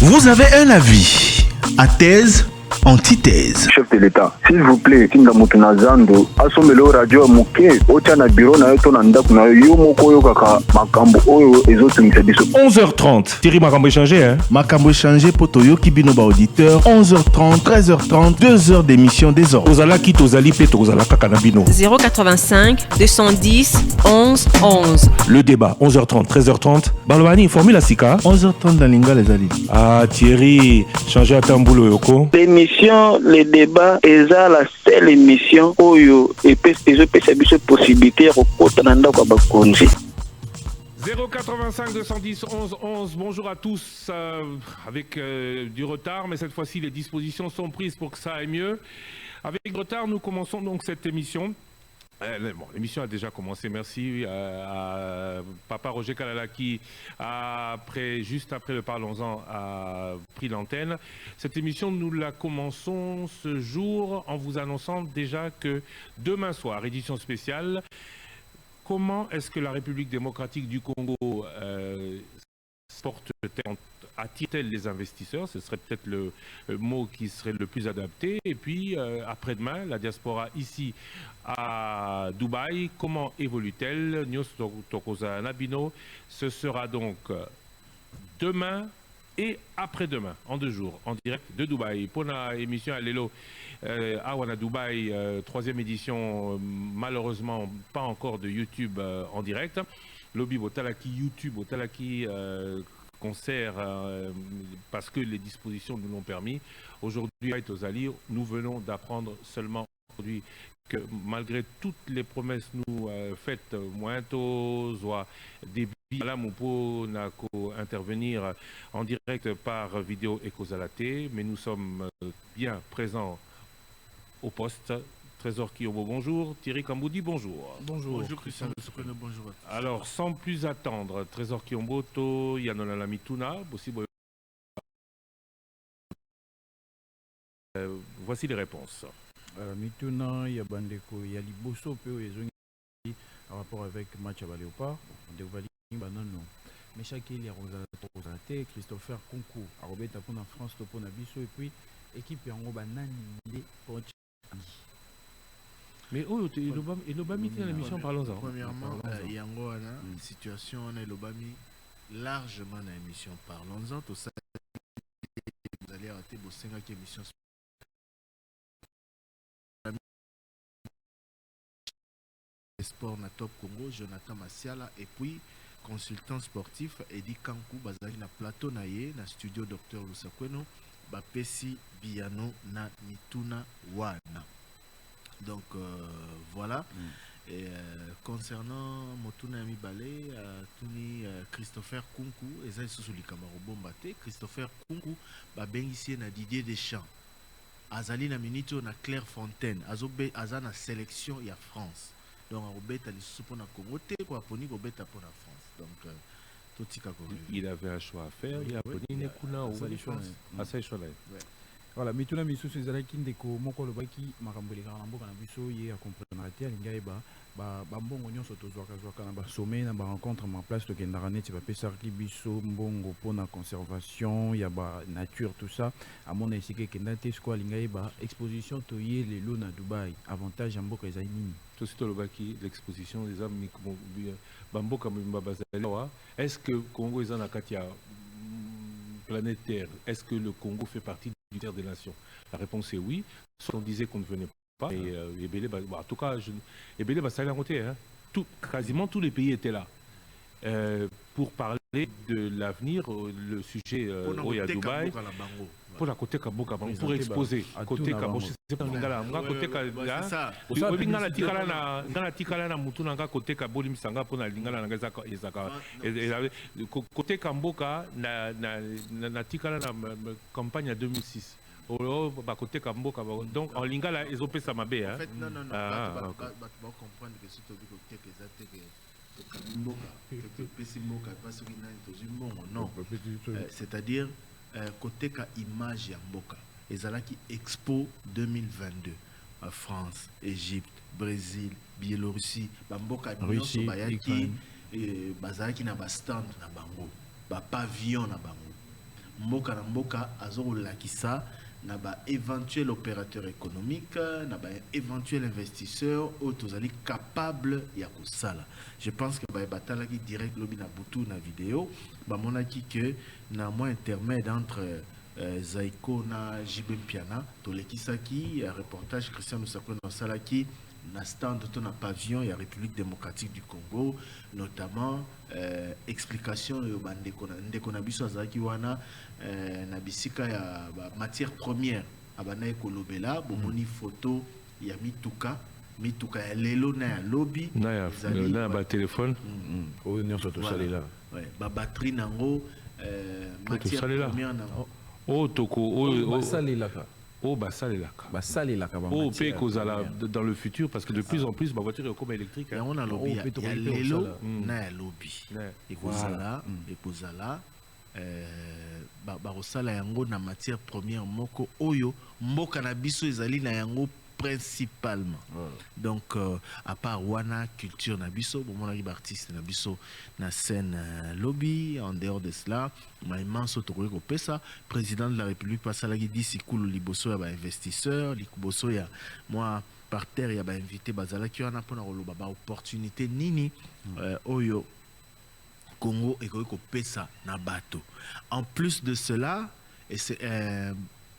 Vous avez un avis à thèse, antithèse. Chef de l'État, s'il vous plaît, Kinga Mutunazando, Asomelo Radio Moke, Ochana Biro na yoto nandaku na yomoko yo kaka makambo oyo ezotumisa biso. 11h30. Thierry Makambo échangé, hein? Makambo échangé Potoyo Kibinoba auditeur. 11h30, 13h30, 2h d'émission des ordres. Ozala Kit, Ozali Peto, Ozala Kakanabino. 085 210 11 11. Le débat, 11h30, 13h30. Balwani, Formule Sika. 11h30 dans Linga les Ali. Ah, Thierry, changer à Tamboulou Yoko. L'émission, le débat, est la seule émission où il y a une possibilité de rencontrer. 085 210 11 11. Bonjour à tous. Avec du retard, mais cette fois-ci, les dispositions sont prises pour que ça aille mieux. Avec retard, nous commençons donc cette émission. Bon, l'émission a déjà commencé, merci à Papa Roger Kalala qui, juste après le Parlons-en, a pris l'antenne. Cette émission, nous la commençons ce jour en vous annonçant déjà que demain soir, édition spéciale, comment est-ce que la République démocratique du Congo attire-t-elle les investisseurs? Ce serait peut-être le mot qui serait le plus adapté. Et puis, après-demain, la diaspora ici à Dubaï, comment évolue-t-elle? Nyos Tokoza Nabino, ce sera donc demain et après-demain, en 2 jours, en direct de Dubaï. Pour la émission à Lelo, Awana Dubaï, 3e édition, malheureusement pas encore de YouTube en direct. Lobby Botalaki YouTube, Botalaki concert, parce que les dispositions nous l'ont permis. Aujourd'hui, à Etosali, nous venons d'apprendre seulement aujourd'hui que malgré toutes les promesses nous faites, Mointo, soit débit, là, Moupo n'a qu'à intervenir en direct par vidéo Ecosalate, mais nous sommes bien présents au poste. Trésor Kiyombo, bonjour. Thierry Kamboudi, bonjour. Bonjour. Bonjour Christian de Sokono, bonjour à tous. Alors, sans plus attendre, Trésor Kiyombo, To Yanola Lamituna, voici les réponses. Mituna, il y a Bandeko, il y a Liboso, en rapport avec le match à Baléopard, on devrait dire Banano. Mais chaque il y a Rosaté, Christopher Kunku, à Robert Tapon en France, Topon Abisso, et puis équipe en Banani pour mais oh, et l'Obami dans l'émission, parlons-en. Premièrement, il y a une situation, on est l'Obami largement dans l'émission, parlons-en. Tout ça, vous allez arrêter vos 5 émissions. Sport na Top Congo, Jonathan Massiala, et puis consultant sportif, Eddie Kankou, Bazali na plateau naye, na studio Dr. Lusakweno, Bapesi Biano na Mituna Wana. Donc voilà. Et concernant Motuna Mibale, Christopher Kunku, et ça sous les Camaro Bombate, Christopher Kunku, Babengisier na Didier Deschamps, Azali na Minito na Claire Fontaine, Azobe Azana sélection il y a France. Donc Robert ali sous na Congo te quoi poni Robert pour la France. Donc tout tika ko. Il avait un choix à faire, il a poni ne kuna ou à ça choix là. Voilà, Mituna Misu Suzalaki ndeko moko lobaki makambo lekaka na mboka na biso ye a comprendre te alingai ba mbongo nyonso tozwaka na ba sommet na ba rencontre en place tokendaka neti bapesaki biso mbongo mpona conservation ya ba nature tout ça amona esika ekenda te siko alingai ba exposition toye lelo na Dubaï avantage ya mboka ezali nini tosi tolobaki l'exposition des hommes bamboka bazali wa est-ce que Congo eza na kati ya planétaire, est-ce que le Congo fait partie du terre des nations? La réponse est oui. Soit on disait qu'on ne venait pas, et en tout cas, Ebele va s'aller à côté. Quasiment tous les pays étaient là. Pour parler de l'avenir, le sujet à Dubaï, pour la côté Kaboka, pour exposer côté Kaboka, c'est pas côté Kaboka. Tikala na mutu nanga côté Kaboli misanga pour na lingala nanga ezaka côté Kamboka na tikala na campagne à 2006. Côté Kamboka donc en lingala ils ont fait ça mabé hein. En fait non comprendre que si tu dis côté que non, c'est-à-dire côté ka image ya mboka ezalaki Expo 2022 à France, Égypte, Brésil, Biélorussie, bamboka nyonso bayaki bazalaki na ba stand na bango, ba pavillon na bango. mboka na mboka azolakisa na ba éventuel opérateur économique na ba éventuel investisseur autozali capable ya kosala. Je pense que ba batalaki direct lobi na butu na vidéo ba monaki que na moyen intermède entre Zaiko na JB Piana tolekisaki reportage Christian Lusakwe na salaki na stand de na pavillon ya République démocratique du Congo, notamment explication yo bandeko na biso azaki wana na bisika ya matière première abana ekolobela bomoni photo ya mituka ya lelo na ya lobby na ba téléphone o nyonso to salela ba batterie nango matière première nango o toko salelaka basalelaka oh pe kozala dans le futur parce que de plus en plus ma voiture est comme électrique on a lobby ya lelo na ya lobby ekozala bakosala yango na matière première moko oyo mboka na biso ezali na yango principalement. Donc à part wana culture na biso bomonaki artiste na biso na scène lobby. En dehors de cela ma immense autoroute kopesa président de la République pasalaki disi kulu liboso ya ba investisseur liboso ya moi par terre ya ba invité bazalaki wana pona koloba ba opportunité nini oyo Congo ekoki kopesa na bato. En plus de cela et c'est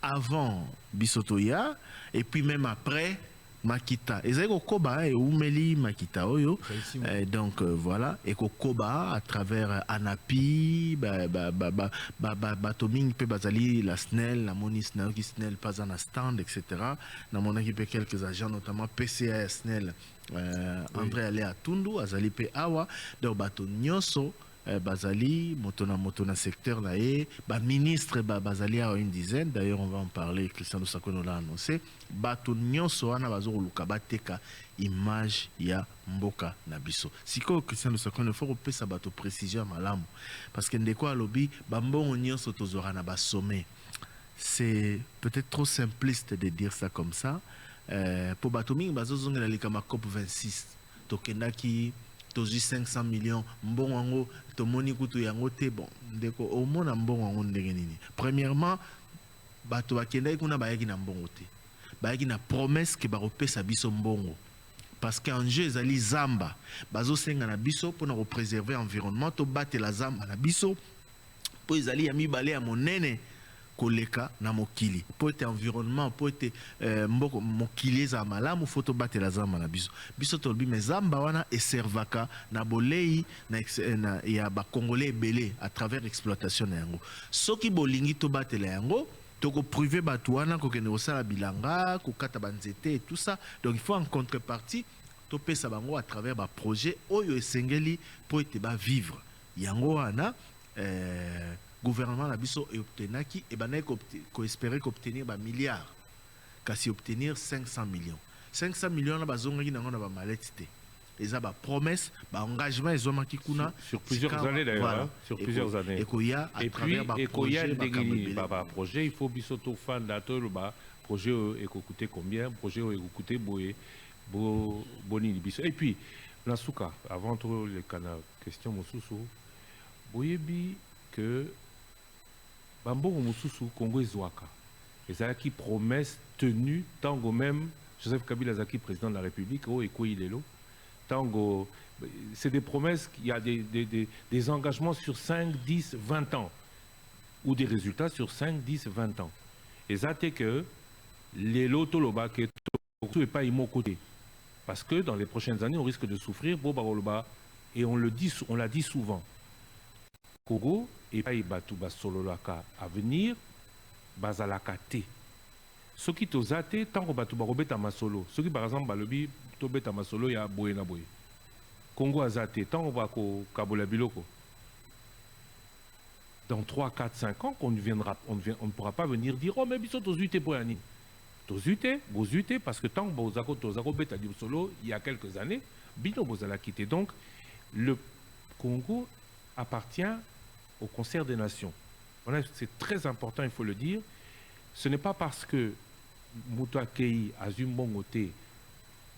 avant Bisotoya et puis même après Makita. Et c'est Koba et Oumeli Makita Oyo. Donc voilà et Koba à travers Anapi, Batoming pe bazali la SNEL, la Moni SNEL qui SNEL pas en stand etc. Dans mon équipe quelques agents notamment PCA SNEL André Alea Tundu Azali pe Awa donc Bato Nyoso Bazali, motona secteur là et ministre Bazali a une dizaine. D'ailleurs, on va en parler. Christian Lusakwe l'a annoncé. Bato nyonso wana bazoro lukabateka image ya mboka na biso. Siko Christian Lusakwe ne faut pas sa bato précision malamu parce que ndeko alobi bambongo nyonso tozora na ba sommet. C'est peut-être trop simpliste de dire ça comme ça. Pour bato mingi bazozonga la likama COP 26 tokendaki 500 millions mbongo tomoni kutu yango te bon ndeko omona mbongo ndenge nini. Premièrement bato bakendaki kuna bayaki na mbongo te bayaki na promesse ke bakopesa biso mbongo parce que enjeu ezali zamba bazosenga na biso mpona kopréserver environnement to batela zamba na biso po ezali ya mibale ya monene koleka na mokili po ete environnement po ete mboko mokili eza malamu foto batela zamba na biso tolobi me zamba wana eservaka na bolei na ya bakongolais ebele à travers exploitation na yango soki bolingi to batela yango toko privé bato wana kokende kosala bilanga kokata banzete et tout ça. Donc il faut en contrepartie to pesa bango à travers ba projet oyo esengeli po ete ba vivre yango wana gouvernement na biso et obtenaki et banay ko espérer qu'obtenir ba milliards kasi obtenir 500 millions na bazongaki nango na ba mallette te eza ba promesse ba engagement ezomaki kuna sur plusieurs années d'ailleurs voilà. Sur plusieurs années et koya à travers ba projet il faut biso to fan dato ba projet ekocoûter combien projet ekocoûter boye boni biso et puis la souka avant tout les canaux question mosusu boyebi que Bambongo Moussousou, Congo Ezouaka. Et ça qui promesse tenue, tango même, Joseph Kabila Zaki, président de la République, oh, et quoi il est là. Tango, c'est des promesses, il y a des engagements sur 5, 10, 20 ans. Ou des résultats sur 5, 10, 20 ans. Et ça, c'est que les lotoloba, qui n'est pas immo côté. Parce que dans les prochaines années, on risque de souffrir, et on l'a dit souvent. Congo et pas batu basololaka à venir bazalaka te ce qui tozate tant que batu barobeta masolo ce qui par exemple balobi to beta masolo ya boye na boye Congo azate tant va ko kabola biloko dans 3 4 5 ans on ne pourra pas venir dire oh mais biso tozute pour ani tozute bozute parce que tant bozako tozako beta di solo il y a quelques années bino bozala quitté. Donc le Congo appartient au concert des nations. Voilà, c'est très important, il faut le dire. Ce n'est pas parce que Moutouakei Azumbongote,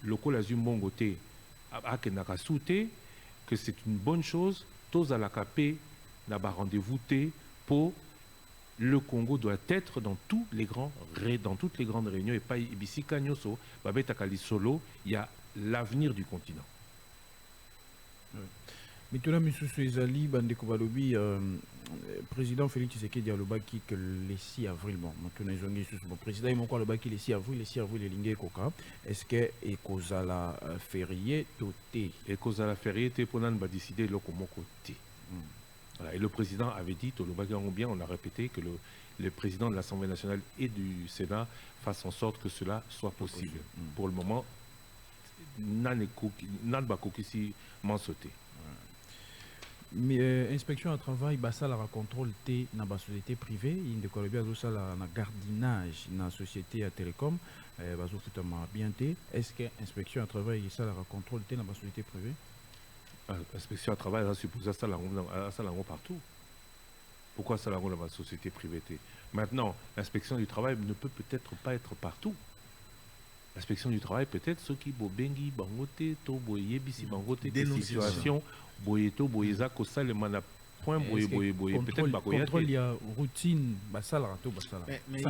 Lokol Azumbongote, Akenakasute, que c'est une bonne chose. Tous à la capé, n'a pas rendez-vous pour le Congo doit être dans toutes les grandes réunions et pas ici Kanyoso, Babeta Kalisolo, il y a l'avenir du continent. Mituna Misusu Ezali, Bandeko Balobi, président Félix Tshisekedi Alobaki que le 6 avril, bon, le président il m'a dit le 6 avril, les lignes Koka, est-ce que Ekozala férié toté Ekozala férié, Teponan va décider le côté. Voilà, et le président avait dit, on a répété que le président de l'Assemblée nationale et du Sénat fassent en sorte que cela soit possible. Pour le moment, Nanbakokisi m'en sauté. Mais inspection à travail, ça la contrôle T dans la société privée, il de Colombie ça la gardinage dans la société à télécom, bien T. Est-ce que inspection à travail ça la contrôle T dans la société privée? Inspection à travail, ça suppose ça la partout. Pourquoi ça la dans la société privée? Maintenant, l'inspection du travail ne peut peut-être pas être partout. L'inspection du travail peut-être ceux qui bobengi bangote to boye bisi bangote des situations boyeto boyeza ko ça le mana point boye peut-être pas contrôle il y a routine basala to basala. Mais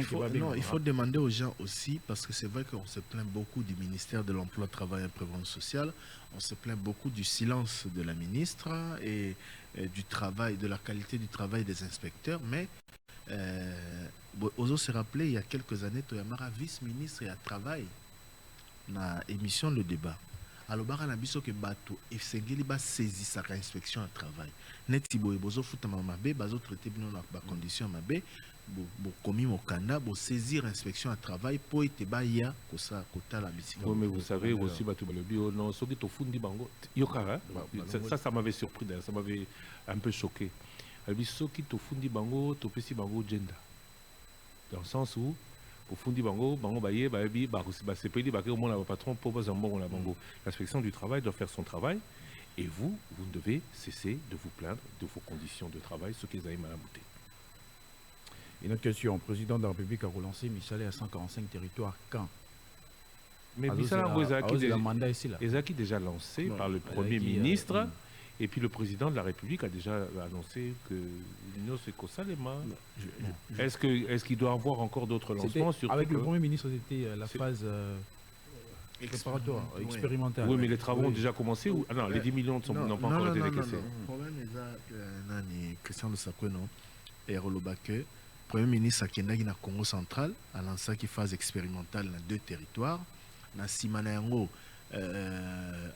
il faut demander aux gens aussi parce que c'est vrai qu'on se plaint beaucoup du ministère de l'Emploi, Travail et Prévoyance sociale, on se plaint beaucoup du silence de la ministre et du travail, de la qualité du travail des inspecteurs, mais Ozo s'est rappelé il y a quelques années Toyamara vice-ministre et à travail na émission le débat alors bara na biso ke bato efsengeli ba saisi sa inspection à travail neti boye bozo futa mabe bazo traiter bino na ba condition mabe bo komi mokanda bo saisir inspection à travail po ete ba ya ko sa kota la bisika. Oui, mais vous savez aussi bato balobi non soki to fundi bango yokara ça m'avait surpris d'ailleurs, ça m'avait un peu choqué. Alors soki to fundi bango to pesi bango gender dans le sens où au fond du bango baye c'est pas dit au moins le patron propose un bon la bango. L'inspection du travail doit faire son travail et vous ne devez cesser de vous plaindre de vos conditions de travail, ce qu'ils avaient mal abouté. Une autre question, le président de la République a relancé Michel à 145 territoires quand? Mais Michel Ezaki déjà lancé par le Premier ministre. Et puis le président de la République a déjà annoncé que l'Union c'est Kosalema. Est-ce qu'il doit avoir encore d'autres lancements avec le Premier ministre, c'était la phase préparatoire, expérimentale. Oui, mais les travaux ont déjà commencé ou... non, les 10 millions n'ont pas encore été décaissés. Le problème est que Christian Lusakweno et Rolobake, le Premier ministre a Kendagi na Congo central, a lancé une phase expérimentale dans 2 territoires. Na Simanayango,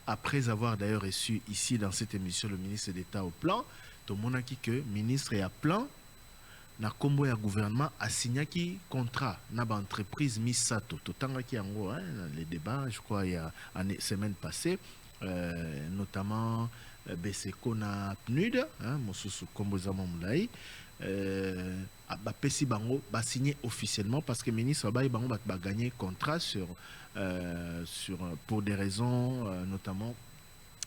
après avoir d'ailleurs reçu ici dans cette émission le ministre d'État au plan, tout le monde a dit que le ministre est à plan, na combo ya gouvernement a signé un contrat na ba entreprise Misato. Tout le temps qui en gros les débats, je crois il y a une semaine passée, notamment Beseko na PNUD, Mosusu Kombo Zamamulai, Pesi Bango va signer officiellement parce que le ministre Bango va gagner contrat pour des raisons notamment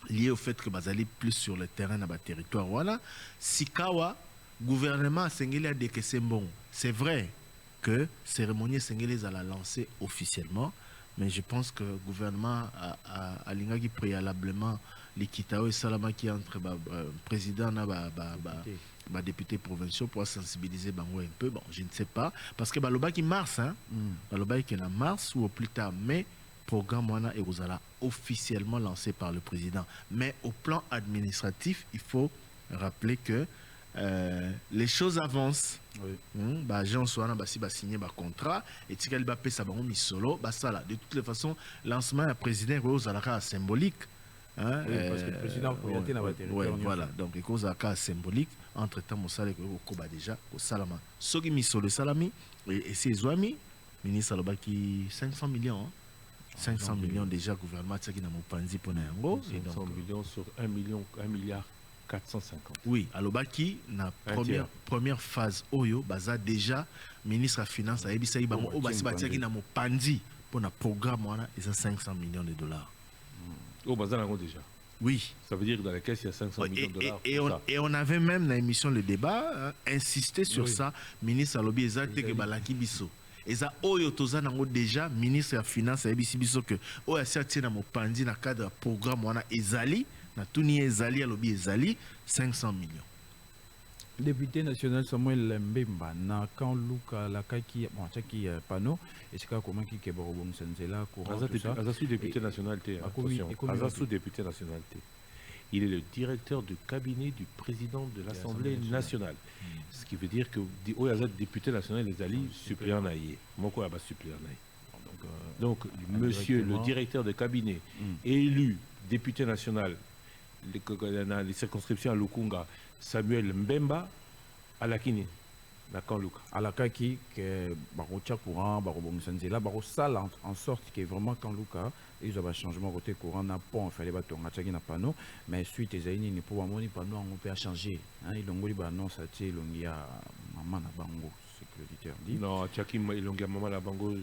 liées au fait que Bazali plus sur le terrain dans le territoire. Voilà. Sikawa, gouvernement Sengeli a décaissé bon. C'est vrai que cérémonie Sengeli a la lancé officiellement, mais je pense que le gouvernement a l'ingagi préalablement l'équitao et Salama qui entre président et député provinciaux pour sensibiliser Bango un peu. Bon, je ne sais pas. Parce que Baloba qui mars, Baloba qui est en mars ou au plus tard, mais programme Wana et Rosala officiellement lancé par le président. Mais au plan administratif, il faut rappeler que les choses avancent. Oui. Jean Soana signé un contrat et Tikali Bapé Sabaron Misolo, ça de toutes les façons, lancement à président Rosala symbolique. Oui, parce que le président voilà, donc il cause un cas symbolique. Entre temps, mon salaire est déjà au Salama. Ce qui Misolo Salami et ses amis, ministre Alobaki 500 millions. 500 millions déjà, gouvernement qui n'a pas panzi pour Nango. 500 millions sur 1 milliard 450. Oui, Alobaki, na première phase, Oyo, Baza déjà, ministre des Finances a Ebisa Ibango, Obasi qui n'a pas panzi pour un programme, ils ont 500 millions de dollars. Au Baza déjà. Oui. Ça veut dire que dans la caisse, il y a 500 millions de dollars. Et on avait même dans l'émission Le Débat insisté sur ça. Ministre Alobi Ezate que Balaki Biso. Et ça, Oyo Tozanango déjà, ministre des Finances, Ebisi Biso que Oyo Asiati na Mopandi na cadre programme wana Ezali, na Tuni Ezali, Alobi Ezali, 500 millions. Député national Samuel Mbemba na quand Luka la qui bon qui panneau et c'est comment qui est bon Senzela courant tout ça. Azasu député nationalité. Attention. Azasu député nationalité. Il est le directeur du cabinet du président de l'Assemblée nationale. Ce qui veut dire que Azat député national les alliés suppléants naïe. Moko aba suppléant naïe. Donc monsieur le directeur de cabinet élu député national les circonscriptions à Lukunga Samuel Mbemba à la Kini, la Kanluka. À la Kaki, que Barocha courant, Barobon Sanzela, Barosal en sorte que vraiment Kanluka, ils ont un changement côté courant, n'a pas, il fallait battre un attaque n'a pas non, mais suite aux années, il faut avoir pas non, on peut changer. Ils ont dit, non, ça tient, il y a maman à Bango, c'est que l'auditeur dit. Non, Tchaki, il y a maman à Bango,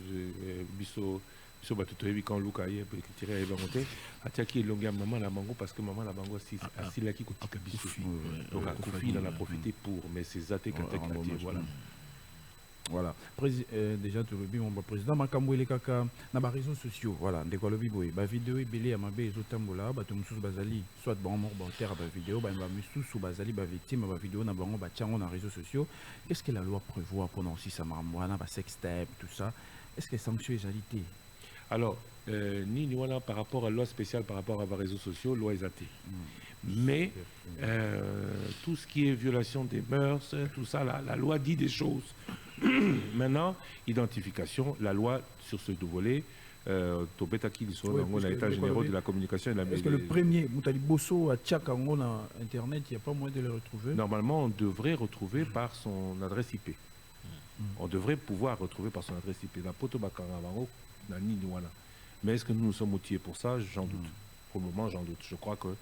Bisso. So batutoyebi quand Luka ye peut tirer les bangoté attaquer longa maman la bango parce que maman la bango si la qui kotika biso donc à Kofi il en a profité pour mais c'est attaqué voilà déjà tu le dis mon président makambo les kaka na ba réseaux sociaux voilà ndeko lobi boy ba vidéo ebele amabe ezotambola bato mususu bazali soit bon mort bon terre ba vidéo ba mususu bazali ba victime ba vidéo na bango ba tchango na réseaux sociaux qu'est-ce que la loi prévoit pendant aussi ça marmwana ba sextape tout ça est-ce que sanction égalité. Alors, ni voilà par rapport à la loi spéciale, par rapport à vos réseaux sociaux, loi est athée. Mais tout ce qui est violation des mœurs, tout ça, la loi dit des choses. Maintenant, identification, la loi sur ce volet, Tobetaki, ils sont dans l'état général de la communication et de la Est-ce que le premier, Moutali Bosso, à Tchakango, dans Internet, il n'y a pas moyen de le retrouver? Normalement, on devrait retrouver par son adresse IP. On devrait pouvoir retrouver par son adresse IP. La poto Bakarabango, mais est-ce que nous sommes outillés pour ça? J'en doute. Pour le moment, j'en doute. Je crois qu'on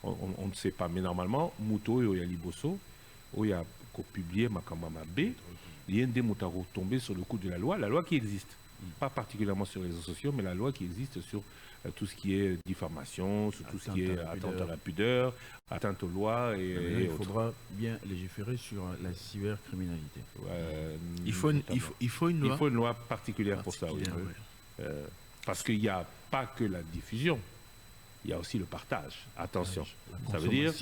ne sait pas. Mais normalement, Mouto et Oyaliboso, où il y a publié Makamama B, il y a un des Moutaro tombé sur le coup de la loi qui existe. Pas particulièrement sur les réseaux sociaux, mais la loi qui existe sur tout ce qui est diffamation, sur tout ce qui est atteinte à la pudeur, atteinte aux lois et il faudra bien légiférer sur la cybercriminalité. Il faut une loi. Il faut une loi particulière pour ça. Oui. Parce qu'il n'y a pas que la diffusion, il y a aussi le partage. Attention, ça veut dire...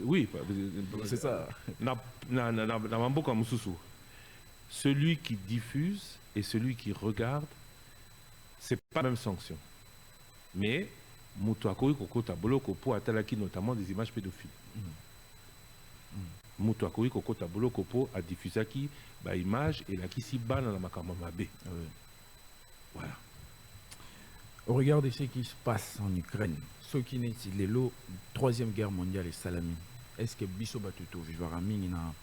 Oui, c'est ça. Celui qui diffuse et celui qui regarde, c'est pas la même sanction. Mais, Moutouakoui Kokota Boloko pour atalaki notamment des images pédophiles. Moutouakoui Kokota Boloko pour a diffusé qui bah image et la qui s'y bat dans la makamama B. Voilà. Au regard de ce qui se passe en Ukraine, ce qui n'est pas la troisième guerre mondiale et salami, est-ce que Bisso Batuto Vivarami na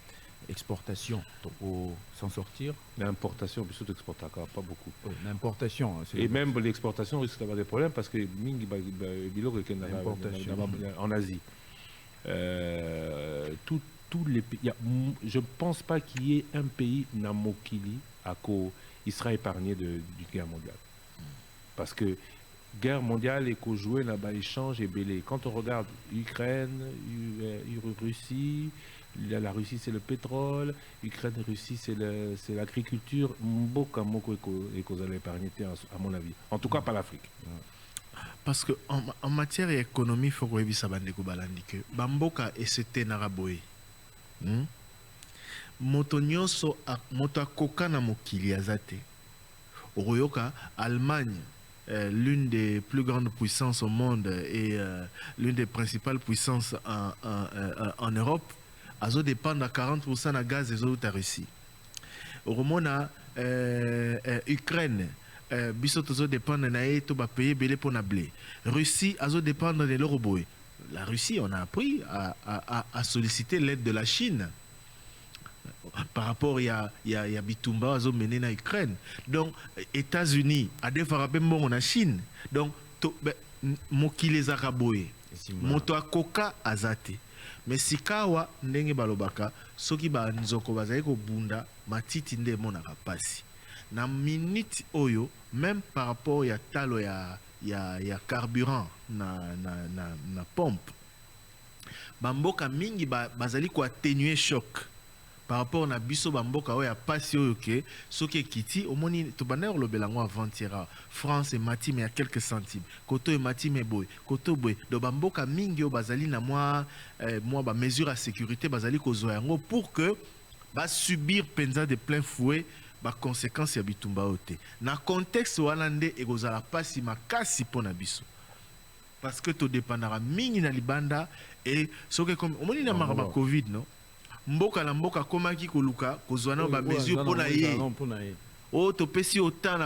exportation pour s'en sortir? L'importation, Bisso t'exporte pas beaucoup. L'importation. Et même l'exportation risque d'avoir des problèmes parce que en Asie. Tous les pays, je ne pense pas qu'il y ait un pays Namokili qui sera épargné d'une guerre mondiale. Parce que guerre mondiale et qu'on jouait là-bas, échange et belé. Quand on regarde Ukraine, Russie, la Russie c'est le pétrole, Ukraine et Russie c'est l'agriculture. Beaucoup et qu'on allait épargner à mon avis. En tout cas pas l'Afrique. Parce que en matière d'économie, il faut que vous sachiez que Bamboka et c'était Naraboé. Moto nyonso moto akoka na mokili azate. Oroyoka Allemagne, l'une des plus grandes puissances au monde et l'une des principales puissances en Europe, azo dépend à 40% de gaz et de la Russie. Romona Ukraine, biso tozo dépend na to ba payer belé pour na blé. Russie azo dépend de l'euroboé. La Russie, on a appris à solliciter l'aide de la Chine. Par rapport il y a Bitumba azo mené na Ukraine. Donc États-Unis a défarapé mon en Chine. Donc mokile zaraboé. Moto akoka azate. Mais sikawa ndenge balobaka soki ba nzoko bazali ko bunda matiti nde mona kapasi. Na minute oyo même par rapport ya talo ya carburant na pompe. Bamboka mingi bazali ko atténuer choc. par rapport na biso bamboka oyo ya pasi oyo ke soki ekiti omoni tobanda kolobela yango avant-hier France emati mais ya quelques centimes koto emati mais boye koto boye do bamboka mingi oyo bazali na mwa bamesure ya sécurité bazali kozwa yango pour que basubir mpenza de plein fouet baconséquence ya bitumba oyo te na contexte wana nde ekozala pasi makasi mpo na biso parce que todépendaka mingi na libanda et soki comme omoni na makambo ya covid no mboka na mboka komaki koluka kozwa na bamesure mpo na ye oyo topesi autant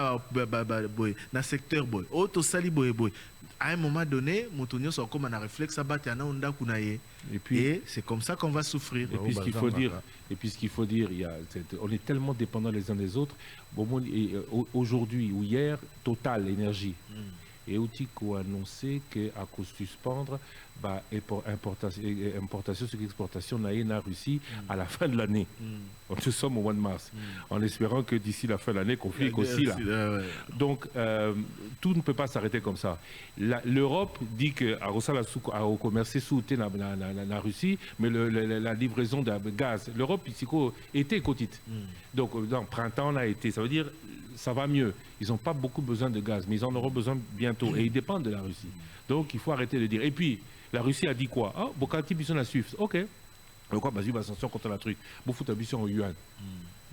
na secteur boye oyo tosali boye à un moment donné moto nyonso akoma na réflexe abata ya na ndako na ye et c'est comme ça qu'on va souffrir. Et puis ce qu'il faut dire, on est tellement dépendants les uns des autres. Aujourd'hui ou hier, Total Énergie et Outico a annoncé qu'à cause de suspendre importation sur exportation na Russie à la fin de l'année. Nous sommes au mois de mars, en espérant que d'ici la fin de l'année, conflit aussi là. Donc tout ne peut pas s'arrêter comme ça. L'Europe dit que à commercer sous la Russie, mais la livraison de gaz, l'Europe ici était cotite. Donc dans le printemps on a été, ça veut dire ça va mieux. Ils n'ont pas beaucoup besoin de gaz, mais ils en auront besoin bientôt et ils dépendent de la Russie. Donc il faut arrêter de dire. Et puis la Russie a dit quoi? Ah, Bokati Bisson a suivi. Ok. Pourquoi Basile va sanction contre la truc? Beaucoup d'ambition au yuan.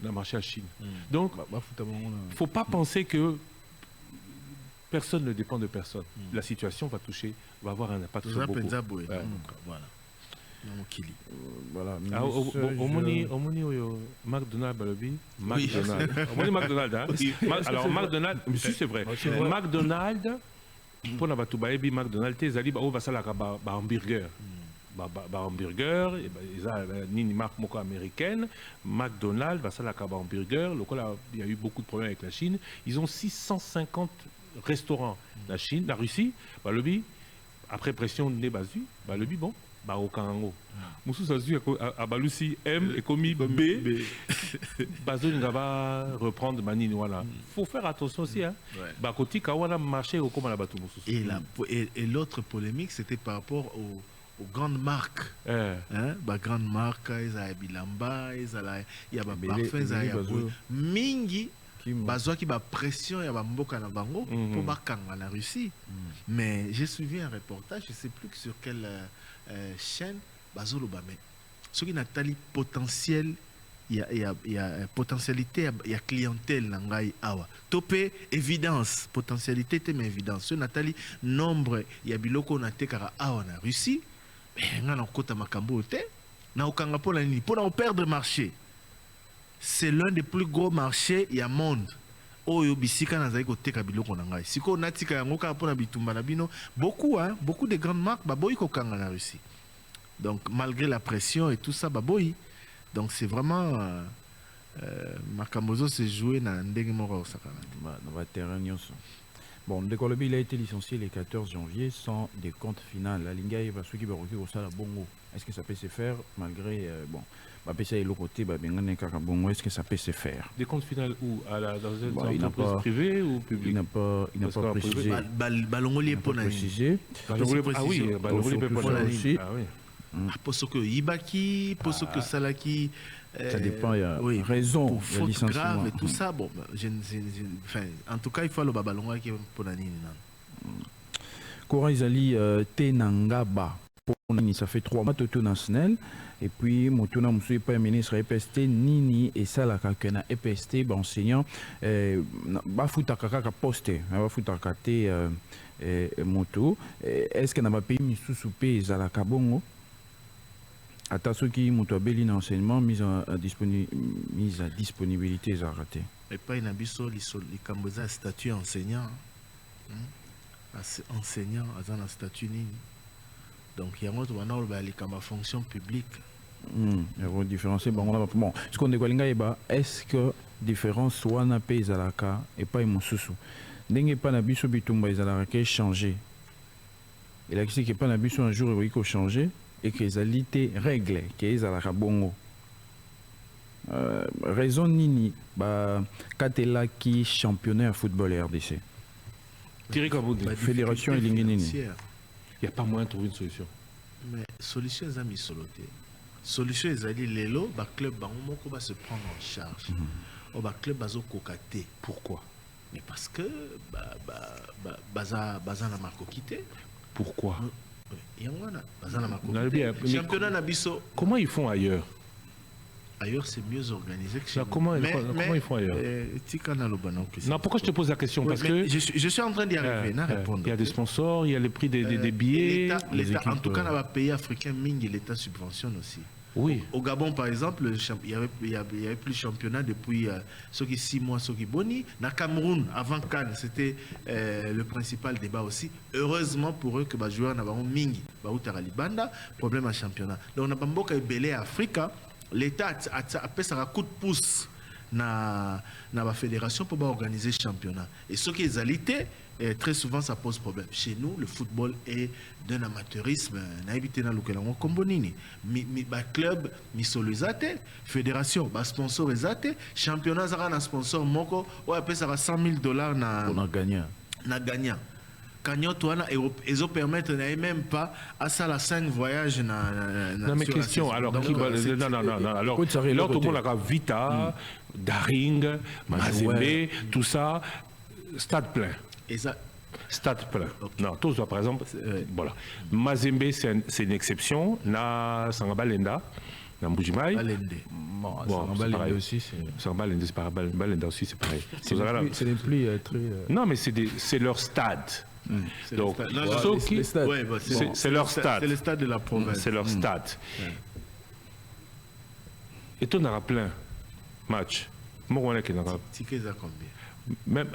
On a marché à Chine. Donc, il ne faut pas penser que personne ne dépend de personne. La situation va avoir un impact sur beaucoup. Voilà. Voilà. McDonald's balobi. McDonald's. Alors McDonald's, monsieur c'est vrai. McDonald's pour na batu baebi McDonald's ezali ba basala ka ba hamburger. Ba hamburger nini marque moko américaine. McDonald's basala ka ba hamburger. Il y a eu beaucoup de problèmes avec la Chine. Ils ont 650 restaurants. La Chine, la Russie, balobi après pression de Bazu, balobi bon. Baokango. Moussou Sazu a balusi M et commis B. Bazo va reprendre Manini voilà. Faut faire attention aussi hein. Bakoti kawana marché au comme la batou Moussou. Et l'autre polémique c'était par rapport aux grandes marques. Hein, grandes marques, ils ont Bilamba, il y a parfums, il y a mingi bazwa ki ba pression ya ba mboka na bango pour bakanga na Russie. Mais j'ai suivi un reportage, je sais plus sur quelle chaîne bazolo ba mais ce qui natali potentiel il y a potentialité il y a clientèle na ngai awa topé évidence potentialité te mais évidence ce natali nombre il y a biloko na tekara awa na Russie mais ngana kota makambo te na okanga pona nini pona perdre marché. C'est l'un des plus gros marchés il y a monde. Oyo bisika nazali koteka biloko na ngai. Siko natika yango ka pona bitumba na bino beaucoup hein, beaucoup de grandes marques baboyi kokanga na Russie. Donc malgré la pression et tout ça baboyi. Donc c'est vraiment Makamozo s'est joué na ndenge moko osakana. Dans va terrain nyonso. Bon, le Colombie il a été licencié le 14 janvier sans décompte final. La Linga va ceux qui va recruter au Sala Bongo. Est-ce que ça peut se faire malgré bon est le côté est-ce que ça peut se faire? Des comptes finales où dans une entreprise privée ou publique? Il n'a pas précisé. Balongoli pour préciser. Ah oui, Balongoli pour aussi. Ah oui. Pour ce que Ibaki, pour ce que Salaki. Ça dépend, il y a raison. Pour faute grave et tout ça. Bon, en tout cas, il faut le Babalonga qui est pour la ligne. Kora Izali Tenangaba. Ça fait 3 mois Toto national et puis Motuna Moussou pas ministre EPST Nini et Salaka Kena EPST enseignant bafuta kaka poste bafuta kate moto est-ce que n'a pas payé Moussou soupé Zalaka bongo ata ceux qui moto abeli na enseignement mise à disponibilité Zarate et pas une abisso les kamboza statut enseignant enseignant à un statut nini. Donc il y a un autre fonction publique. Il y a une différence. Bon, ce qu'on dit, est-ce que différence soit na pays Zalaka et pas Moussou? N'est pas na biso bitumba Zalaka changé. Et là, c'est que pas na biso un jour il faut changer et que les alités règles que Zalaka bongo. Raison nini ba Katela qui championnat football RDC. Thierry Kaboudi. Fédération et Linguinini. Il n'y a pas moyen de trouver une solution. Mais solution est amis soloté. solution ezali lelo ba club bango moko va se prendre en charge o ba club bazo kokaté. Pourquoi? Mais parce que baza na makokité. Pourquoi? Yangwana baza na makokité. Championnat na biso. Comment ils font ailleurs? Ailleurs, c'est mieux organisé que chez nous. Comment ils font ailleurs? Non, pourquoi je te pose la question? Parce que je suis en train d'y arriver, répondre. Il y a des sponsors, il y a les prix des billets. L'État, en tout cas, dans les pays africains, l'État subventionne aussi. Oui. Au Gabon, par exemple, il y avait plus de championnat depuis ceux qui 6 mois, ceux qui boni. Dans Cameroun, avant Cannes, c'était le principal débat aussi. Heureusement pour eux que les joueurs n'avaient mingi, banda, problème à championnat. Donc, on a beaucoup belé Africa. L'État a fait un coup de pouce dans la fédération pour organiser le championnat. Et ce qui est alité, très souvent ça pose problème. Chez nous, le football est d'un amateurisme. Club, fédération, sponsor, championnat, un sponsor, on a 100 000 $. On a gagné. Quand ils ont permis même pas à ça la 5 voyages non mais question alors qui non alors l'autre monde la Vita, Daring, Mazembe, tout ça stade plein. Stade plein. Okay. Non, tous par exemple voilà. Mazembe c'est une exception, na Sangabalenda, na Mbujimai. Bon, Balenda aussi c'est pareil. C'est les plus très non mais c'est leur stade. Donc, c'est leur stade. C'est le stade de la province. C'est leur stade. Et tu en auras plein. Match. Tickets à combien? Même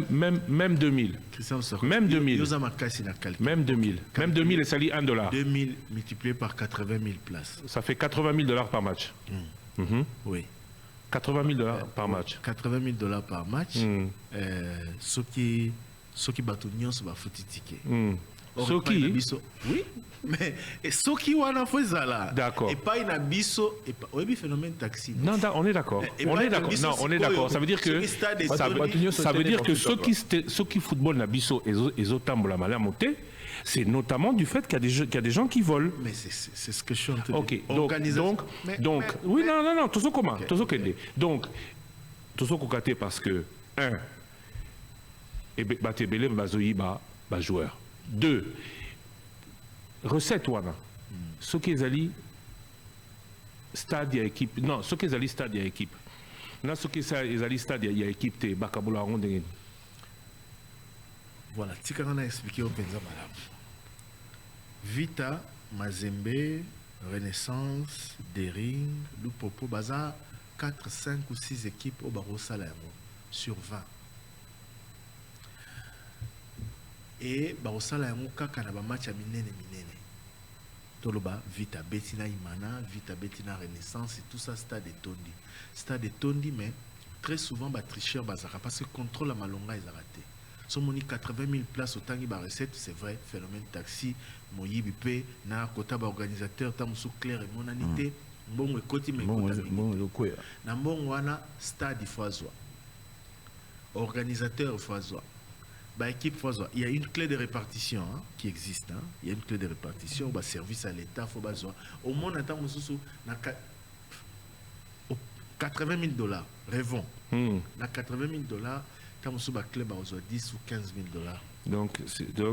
2000. Même 2000. Même 2000. Même 2000 et ça lit $1. 2000 multiplié par 80 000 places. Ça fait $80 000 par match. Oui. $80 000 par match. $80 000 par match. Ceux qui battent l'union se va foutre ticket. Oui, mais ceux qui ont un faux là. D'accord. Et pas une abisso et pas oui phénomène taxi. Non, on est d'accord. On est d'accord. Non, on est d'accord. Ça veut dire que ceux qui football n'abisso et autant la malheur monter, c'est notamment du fait qu'il y a des gens qui volent. Mais c'est ce que je suis en train de dire. Ok. Donc oui non tout ça comment tout ça qu'aider. Donc tout ça qu'on parce que et batebele bazoyi ba joueur. 2 recette wana. Ce qui est allé stade ya équipe. Non, ce qui est allé stade ya équipe. Là ce qui est allé stade ya équipe te bakabola ronde. Voilà, tu quand on a expliqué au penza madame. Vita, Mazembe, Renaissance, Dering, Lupopo baza 4, 5 ou 6 équipes au Baro Salerno sur 20. Et barosala yango kaka na ba match ya minene toloba Vita Betina Imana, Vita Betina Renaissance et tout ça stade de Tondi mais très souvent ba tricheur bazaka parce que contrôle la malonga est raté. So moni 80 000 places au tangi ba recette c'est vrai phénomène taxi moyibi pe na kota ba organisateur tamusu clair et monanité mbongo ekoti mais kota na mbongo wana stade foazwa organisateur foazwa. Bah, équipe Fozoa, il y a une clé de répartition qui existe. Il y a une clé de répartition, bah, service à l'État, faut besoin. Au moins, on attend 80 000 $. Rêvons. Na 80 000 $, tant que le club a 10 ou 15 000 $. Donc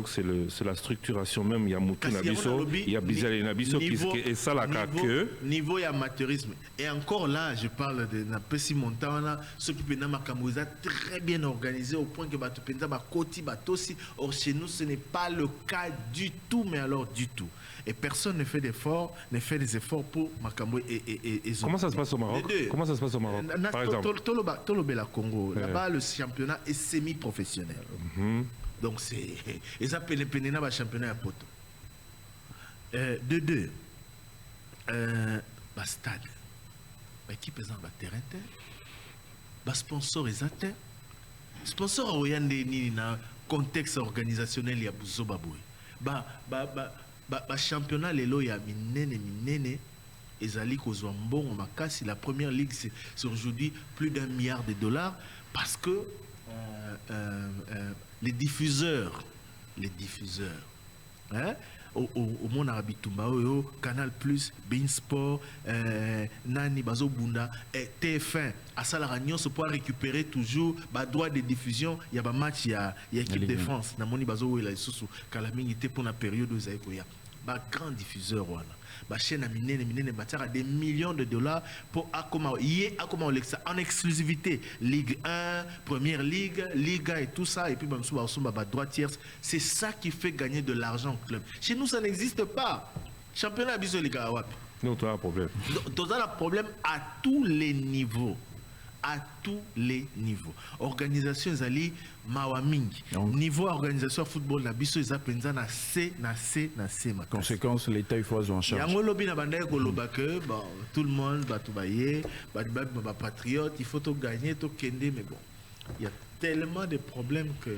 c'est la structuration même. Il y a Moutou Nabiso, il y a Bizarre Nabiso et ça la que niveau et amateurisme. Et encore là, je parle de Napesi Montana, ceux qui peuvent Makamouza très bien organisé au point que Batupenza Bakoti Batosi. Or chez nous, ce n'est pas le cas du tout, mais alors du tout. Et personne ne fait des efforts pour Makambo et comment ça se passe au Maroc? Comment ça se passe au Maroc? Par exemple, Tolobela Congo. Là-bas, le championnat est semi-professionnel. Donc c'est ils appellent le championnat à poto. De 2 stade équipe est en terrain sponsor est sponsor oyande ni na contexte organisationnel ya buzo baboy championnat lelo ya minene ezali kozwa mbongo makasi. La première ligue c'est aujourd'hui plus d'1 milliard de $, parce que les diffuseurs au monde arabe Tumba, Canal Plus, Bein Sport, Nani Bazo Bunda, TF1, à ça la réunion se peut récupérer toujours droit de diffusion. Il y a un match, il y a l'équipe de France, Namoni Bazo et la Soussou, Kalaming était pour la période où ils avaient grand diffuseur. Chaîne à des millions de dollars pour en exclusivité Ligue 1, Première Ligue, Liga et tout ça, et puis droit tierce. C'est ça qui fait gagner de l'argent au club. Chez nous, ça n'existe pas. Championnat Abisso Liga Awap. Non, tu as un problème. Tu as un problème à tous les niveaux. À tous les niveaux. Organisation Zali Mawaming. Niveau organisation football na biso ils appellent ça na C. Conséquence, l'État il faut avoir en charge. Yango lobi na bandai ko lobake tout le monde va tout bailler, ba patriote, il faut tout gagner, tout kende, mais bon. Il y a tellement de problèmes que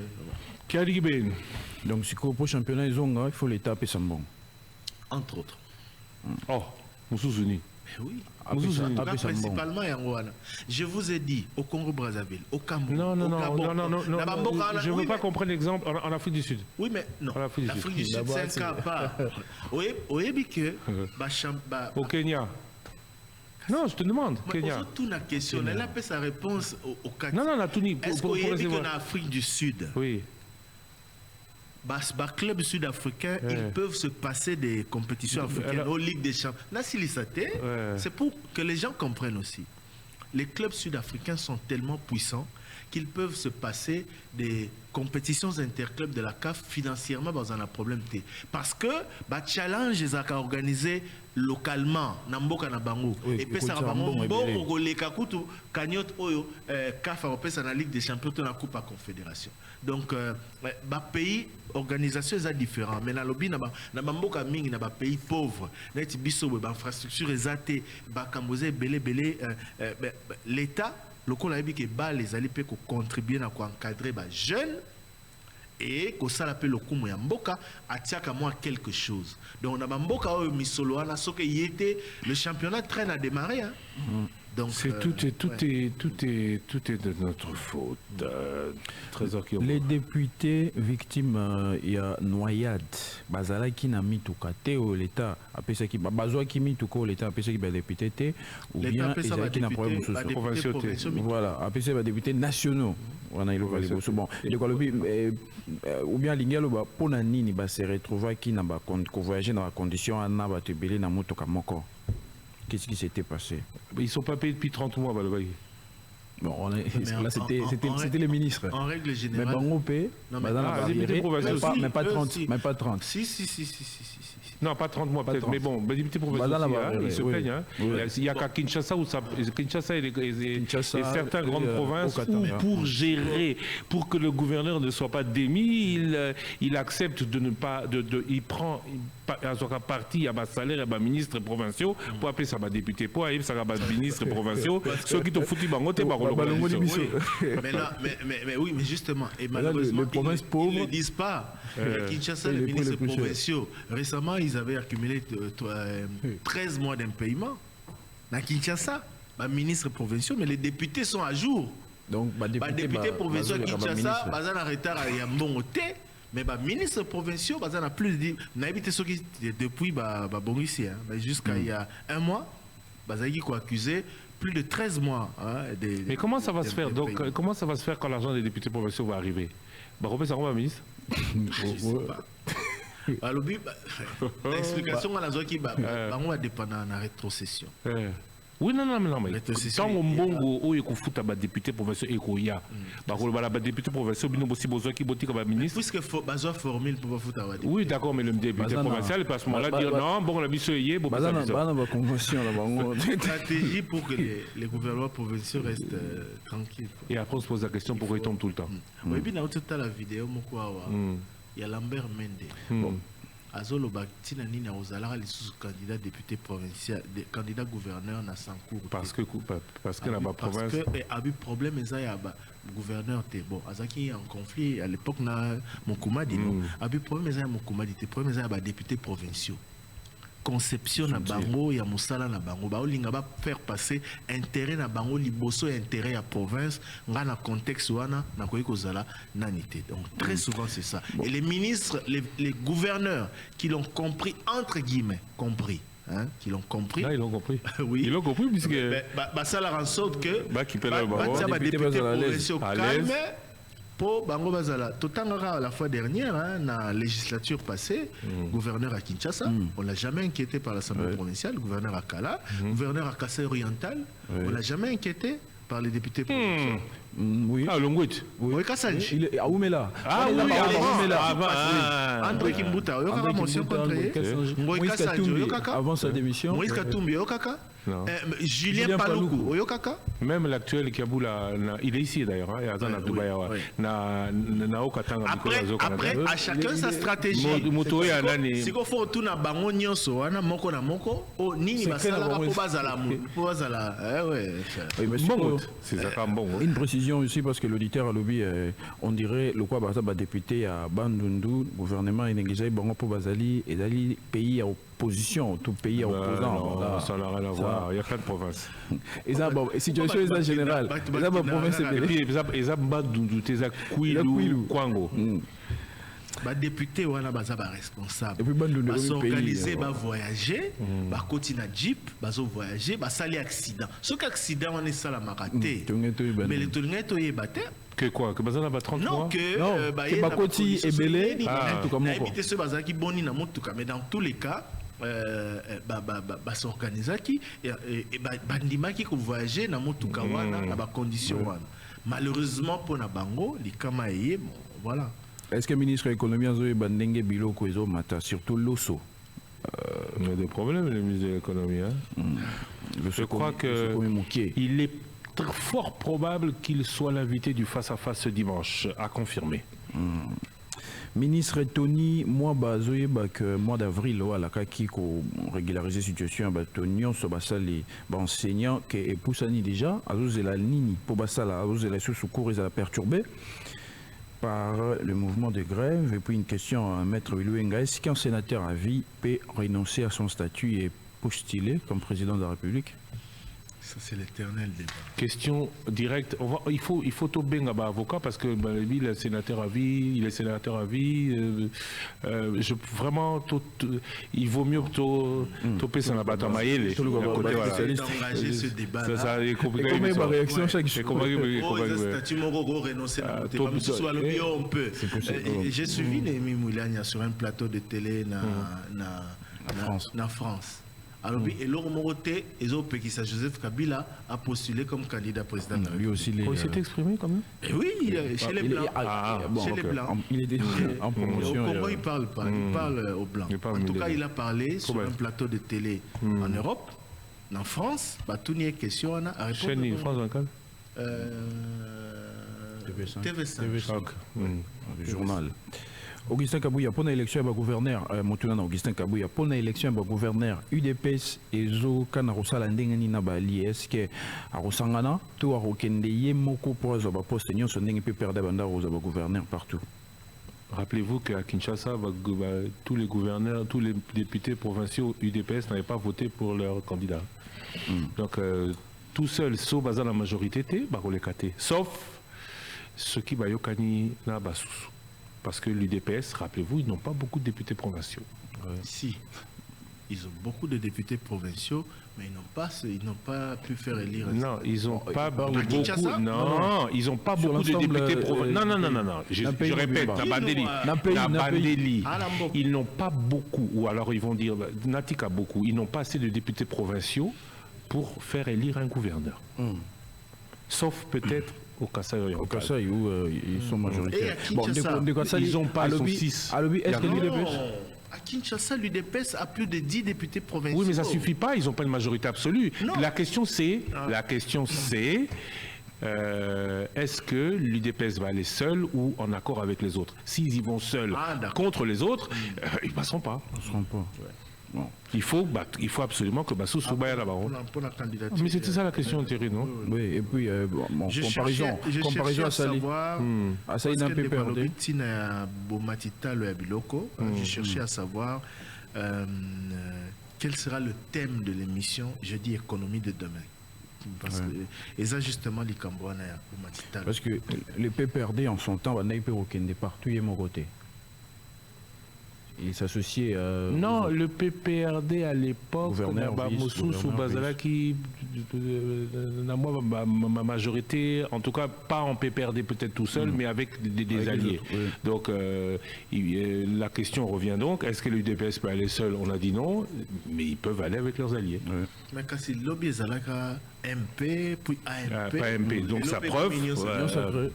donc si pour championnat ils ont il faut l'État payer son bon. Entre autres. Oh, Moussouzouni. Oui, principalement Yangoana. Je vous ai dit au Congo-Brazzaville, au Cameroun. Non, je ne veux pas comprendre l'exemple en Afrique du Sud. Oui, mais non. L'Afrique du Sud, c'est un cas pas. Oui, au Kenya. Non, je te demande. Kenya. Toute la question, elle a fait sa réponse au Kenya. Non, est-ce qu'en Afrique du Sud, oui. Club sud-africains, ils peuvent se passer des compétitions africaines aux Ligues des Champions. C'est pour que les gens comprennent aussi. Les clubs sud-africains sont tellement puissants qu'ils peuvent se passer des compétitions interclubs de la CAF financièrement dans un problème. Parce que challenge ils ont organisé localement Namboka na bango et puis ça va bon les kakutu cagnotte oyo CAF a la Ligue des Champions de la Coupe à Confédération. Donc pays organisation est différent mais na lobby na Namboka mingi na pays pauvre net biso infrastructure ezate ba kamboze belé l'État local a dit que les alliés peuvent contribuer à encadrer les jeunes et que ça l'appelle le coup ya mboka atiaka moi quelque chose. Donc on a mboka o misolo ana so que yete le championnat traîne à démarrer hein. Donc tout est de notre faute. Trésor qui les députés victimes il y a noyade bazala qui n'a mis tout côté au l'état après ça qui bazwa qui mis tout ko l'état après ça qui ba député té ou bien ils qui n'a problème provinciaux voilà après ça ba députés nationaux on a il bon ou bien lingelo ba pona nini ba se retrouver qui n'a ba voyager dans la condition ana ba te belé na moto kamoko. Qu'est-ce qui s'était passé? Ils ne sont pas payés depuis 30 mois, Balobaï. Bon, là, c'était les ministres. En règle générale. Mais bon, on paye. Mais pas 30. Si. Non, pas 30 mois peut-être, mais bon, les députés provinciaux, ils se plaignent. Hein. Il y a qu'à Kinshasa, Kinshasa et certaines grandes provinces où pour gérer, pour que le gouverneur ne soit pas démis, il accepte de ne pas, il prend à partie à bas salaire et à bas ministres provinciaux pour appeler ça bas député, pour appeler ça bas ministres provinciaux, ceux qui t'ont foutu bangoté par mais oui, mais justement, et malheureusement, ils ne disent pas. Kinshasa, les ministres provinciaux, récemment, ils avaient accumulé 13 mois d'impayement. Dans Kinshasa, les ministres provinciaux, mais les députés sont à jour. Donc, les députés provinciaux à Kinshasa, ils ont un retard à Yambongote, mais les ministres provinciaux, ils ont plus de. Depuis Borissi, jusqu'à il y a un mois, ils ont accusé plus de 13 mois. Mais comment ça va se faire? Donc, comment ça va se faire quand l'argent des députés provinciaux va arriver? Ça va, ministre? Je sais pas. L'explication à la zone qui va dépendre de la rétrocession. Oui, non, mais tant que Mbongo ou écoute à député provincial et Koya, bah député provincial, bien aussi besoin qui botique comme ministre. Puisque besoin formule pour foutre à député. Oui, d'accord, mais le député provincial, à ce moment-là, dire non, bon, la mission est bon. Stratégie pour que les gouvernements provinciaux restent tranquilles. Et après, on se pose la question pourquoi ils tombent tout le temps. Oui, bien, dans toute la vidéo, il y a Lambert Mende. Azolo Baktina Nina Ozala, les sous-candidats députés provinciaux, candidats gouverneurs na Sankour. Parce que la province. Parce que a eu problème et ça y a gouverneur té bon. Azaki en conflit à l'époque na Mokoumadi non. A eu problème et ça Mokoumadi té problème et ça députés provinciaux. conception na bango ya musala na bango ba olinga ba faire passer intérêt na bango liboso et intérêt ya province nga na contexte wana na koyi kozala nanité. Donc très souvent c'est ça. Et les ministres, les gouverneurs qui l'ont compris entre guillemets, hein, qui l'ont compris. Là, ils l'ont compris. Oui. Ils l'ont compris puisque ça leur en sorte que député calme pour Bango Bazala. Totangara la fois dernière, hein, la législature passée, gouverneur à Kinshasa, on l'a jamais inquiété par l'Assemblée provinciale, gouverneur à Kala, gouverneur à Kassai Oriental, on l'a jamais inquiété par les députés provinciaux. Oui. Ah, Longwit. Oui, Kassanji. Il est à Oumela. Ah oui, André Kimbuta, motion contre Moïse Katumbi, avant sa démission. Moïse Katumbi, Julien Paloukou, Oyokaka. Même l'actuel Kaboula, il est ici d'ailleurs, après, à chacun sa stratégie. Si vous faites tout na bango nyonso, na moko na moko, oh nini basala pour bazala c'est ça comme bon. Une précision aussi parce que l'auditeur a lobby, on dirait le quoi bazaba député à Bandundu, gouvernement Inengizai Bango pour Bazali et Dali pays à opposition, tout pays à opposant. Ça n'a rien à voir, il y a 4 provinces. Et ça, bon, situation est générale. Et ça, bon, province est et puis, ils ont Bandundu, Kouilou, Kwango. Bah député wana baza ba responsable. Et puis ba s'organiser, ba voyager, ba continuer jeep, ba zo voyager, ba sali accident. Ce accident on est ça la maraté. Mais le tournet to yebate. Que quoi? Que bazana ba 30 mois? Non que ba koti ebelé tout comme moi. Éviter ce bazaki boni na motuka, mais dans tous les cas s'organiser qui et bandima qui ko voyager na motuka wana na ba condition wana. Malheureusement pour na bango, les kamaye bon voilà. Est-ce que le ministre de l'économie a dit que Biloko et Mata, surtout l'OSO? Il y a des problèmes, le ministre de l'économie. Hein? Je crois qu'il est fort probable qu'il soit l'invité du face-à-face ce dimanche, à confirmer. Ministre Tony, moi, que mois d'avril, à la qui régulariser la situation, Tony, on se basa les enseignants qui est poussani déjà, à la nini, pour basa la, à la sous-cours et à la perturber par le mouvement de grève. Et puis une question à Maître Wilouenga, est-ce qu'un sénateur à vie peut renoncer à son statut et postuler comme président de la République? Ça c'est l'éternel débat. Question directe. Il faut tout bien avocat parce que lui il est sénateur à vie, vraiment il vaut mieux toper son abattant maïl. Engager ce débat. Ça est compliqué. Comment est ma réaction chaque jour? Statut Moro renoncer à on peut. J'ai suivi les Mimoulania sur un plateau de télé na France. Alors, et Laurent Moroté, Joseph Kabila a postulé comme candidat président. Lui aussi, il s'est exprimé quand même. Et oui, chez les Blancs. Chez les Blancs. Il est déjà en promotion. Comment il parle pas? Il parle aux Blancs. En tout cas, il a parlé sur un plateau de télé en Europe, en France. Tout n'y est question. Chaîne France dans quel TV5. Le journal. Augustin Kabouya, pour l'élection à gouverneur, Augustin Kabouya, pour l'élection à gouverneur, UDPS et Zo Kanarosa Landengani Nabali, est-ce que à Rosangana, tout à Rokende, Yemoko pour les postes, nous sommes un peu perdus aux gouverneurs partout. Rappelez-vous qu'à Kinshasa, tous les gouverneurs, tous les députés provinciaux UDPS n'avaient pas voté pour leur candidat. Donc, tout seul, sauf la majorité, sauf ceux qui Bayokani Nabasous. Parce que l'UDPS, rappelez-vous, ils n'ont pas beaucoup de députés provinciaux. Si, ils ont beaucoup de députés provinciaux, mais ils n'ont pas pu faire élire. Non, ils n'ont pas beaucoup. Non, ils n'ont pas beaucoup de députés provinciaux. Non. Je répète, Nabandeli. Ils n'ont pas beaucoup, ou alors ils vont dire, Natika beaucoup. Ils n'ont pas assez de députés provinciaux pour faire élire un gouverneur. Sauf peut-être au Kassai Oriental. Au Kassai où ils sont majoritaires. Bon, ils n'ont pas, ils sont 6. Est-ce que l'UDPS à Kinshasa, l'UDPS a plus de 10 députés provinciaux. Oui, mais ça ne suffit pas, ils n'ont pas une majorité absolue. Non. La question c'est, est-ce que l'UDPS va aller seul ou en accord avec les autres? S'ils y vont seuls contre les autres, ils ne passeront pas. Ils ne passeront pas. Bon. Il faut absolument que Bassou soit là-bas. Mais c'était ça la question, Thierry, non? Oui, et puis, comparaison à Sali. À Sali n'a pas perdu. Je cherchais à savoir quel sera le thème de l'émission jeudi économie de demain? Parce que, et ça justement, les Cambouana au Matital. Parce que les PPRD en son temps, on a eu partout et mon côté. Il s'associait non, le PPRD à l'époque, Moussous ou Bazala qui, ma majorité, en tout cas pas en PPRD peut-être tout seul, mais avec des alliés. Donc la question revient donc, est-ce que l'UDPS peut aller seul? On a dit non, mais ils peuvent aller avec leurs alliés. Mais quand c'est lobby Zalaka MP, puis AMP. Pas MP, donc ça preuve.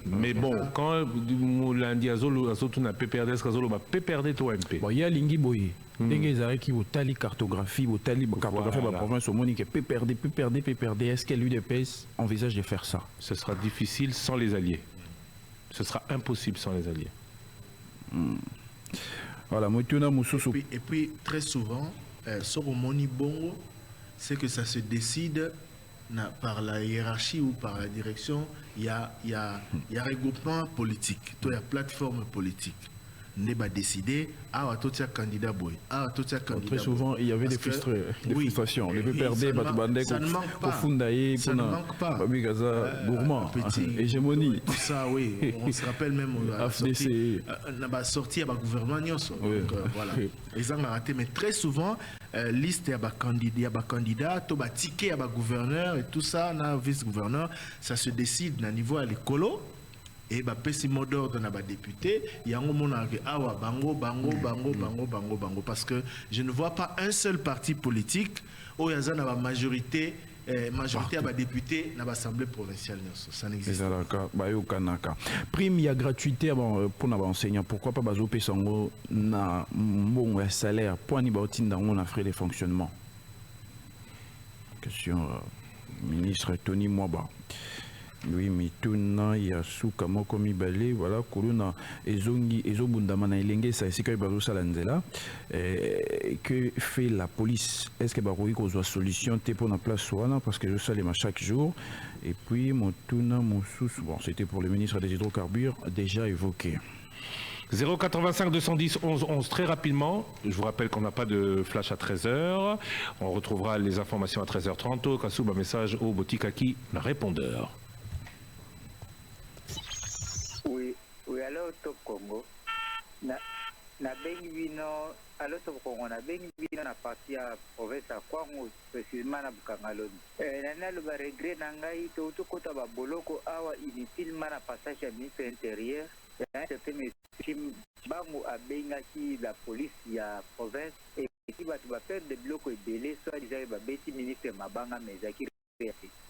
Mais bon, quand lundi Azolo na PPRD, Azolo va PPRD to MP. Il y a Lingi Boye. Des qui ont tali cartographie, ont tali cartographie de la province au Monique, PPRD. Est-ce que l'UDPS envisage de faire ça? Ce sera difficile sans les alliés. Ce sera impossible sans les alliés. Voilà, et puis très souvent, sur le Moni Bongo, c'est que ça se décide par la hiérarchie ou par la direction. Il y a regroupement politique, il y a plateforme politique. N'est pas décidé, candidat boy. Très souvent, il y avait des frustrations. Les PPRD, ça ne manque pas. Ça ne manque pas. Gourmand, hégémonie. Ça, oui. On se rappelle même la sortie à la gouvernement. Voilà. Ils ont raté, mais très souvent, liste à candidat, ticket à la gouverneur et tout ça, vice-gouverneur, ça se décide à niveau à l'écolo. Et bah pesi mot d'ordre na ba député il y a un moment bango parce que je ne vois pas un seul parti politique où il y a une majorité à ba député na ba assemblée provinciale, ça n'existe pas. Prime il y a gratuité pour les enseignants, pourquoi pas bazo pesango na bon salaire pour ni ba otinda on a frais de fonctionnement. Question ministre Tony Mwaba. Oui, mais tout il y a sous comme mibale, voilà, Kuluna ezongi ezobundama na elenge ça c'est que bazo salanzela que fait la police? Est-ce que baroui qu'on solution te pour la place wana parce que je salue chaque jour et puis motuna moussous, bon c'était pour le ministre des hydrocarbures déjà évoqué. 085 210 11 11 très rapidement. Je vous rappelle qu'on n'a pas de flash à 13h. On retrouvera les informations à 13h30. Kasouba message au Botikaki répondeur. Oui, alors Top Congo. Na bengi bino, alors Top Congo na bengi bino na partie à province à Kwango précisément na Bukangaloni. Na le regret nangai to kota ba boloko awa inutilement na passage à ministre intérieur. C'était mes bango abenga qui la police ya province et qui va perdre des blocs et délai soit disant ba beti ministre mabanga mezaki.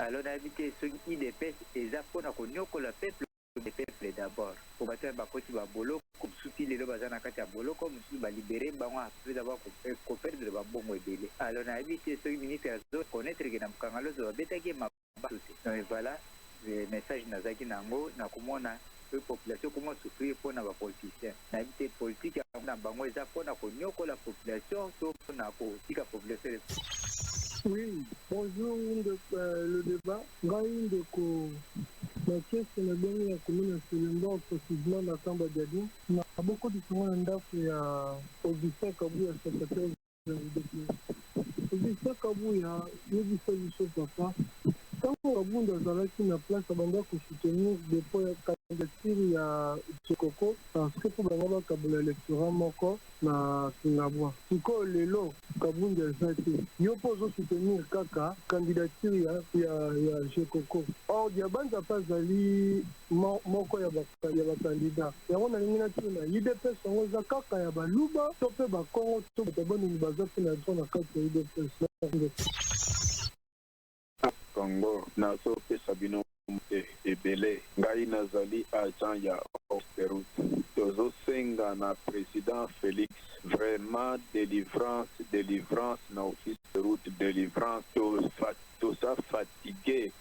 Alors na habité ce IDPS et za pona konyoko la peuple des peuples d'abord. Pour battre bakoti ba bolo comme souti les bazana kati ya bolo comme si ba libérer bango après d'avoir coopéré de ba bongo et délai. Alors na habité ce ministre zo connaître que na mkangalo zo betaki mabanga. Donc voilà, le message nazaki nango na komona la population comment souffrir pour les politiciens. La vie politique, la population, sauf la population. Oui, bonjour, le débat. La caisse de la commune de précisément la Tamba Diadi. Il y a beaucoup de gens qui ont Augustin Kabouya, secrétaire de Augustin Kabouya, il dit ça du chef papa. Quand on a une place à Banda pour soutenir des points de candidature à Tchekoko, parce que pour avoir un électorat moko na Singapore. Si le lot, Kabunda Zati, il oppose soutenir Kaka, candidature à Tchekoko. Or, il y a Banda pas d'ali moko ya candidat. Et on a une nature, il dépêche en Kaka ya Baluba, topé Bakongo, topé Bonne Bazati, la zone à 4 Congo naso pesa bino ebele ngai nazali agent ya Osterut tozo senga na président Félix vraiment délivrance na office de route délivrance tout ça fatigué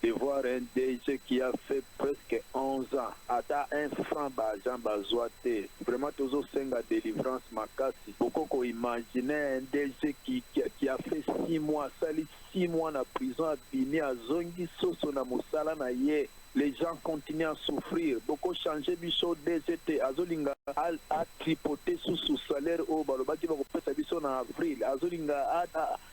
de voir un DG qui a fait presque 11 ans ata un franc bagent bazoate vraiment tozo senga délivrance makasi pourquoi imaginer un DG qui a fait 6 mois sali 6 mois mois na prison à Bini à Zongi Soso na Moussala na ye. Les gens continuent à souffrir. Beaucoup changé biso DZT. Azolinga a tripoté sous salaire au balobaki va couper sa biso en avril. Azolinga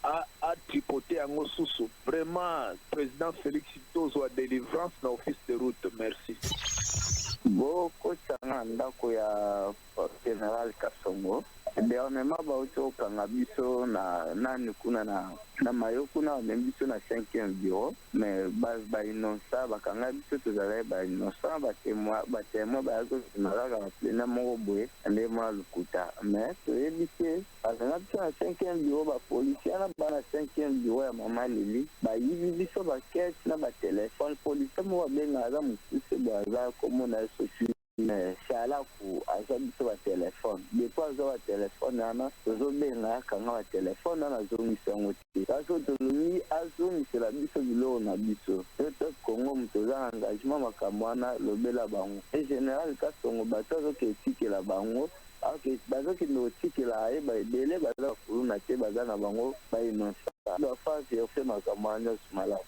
a tripoté en sous. Vraiment, président Félix Tozo a délivrance dans l'office de route. Merci. Beaucoup changa ndako ya général Kasongo. Dernièrement bauti okanga biso na nani kuna na mayo kuna biso na 5e bureau mais ba innocent bakanga biso tozala ba innocent ba témoin ba zo malaka na plena moko boye ande mo lukuta mais toyebise bakanga biso na 5e bureau ba policier na ba na 5e bureau ya mama Lili ba yibi biso ba caisse na ba téléphone policier mo ba benga za mususe ba za komona soci mais c'est là pour azabi sur le téléphone depuis avoir le téléphone ana tozobenga kanga wa téléphone ana zongisa ngoti kaso tolumi azongisa la biso bilo na biso toto Congo mtoza engagement makamwana lobela bango et général Kasongo bato ke tike la bango ok bazo ki no tike la e ba dele baza kuluna te baza na bango ba inonsa do fa fait makamwana smala.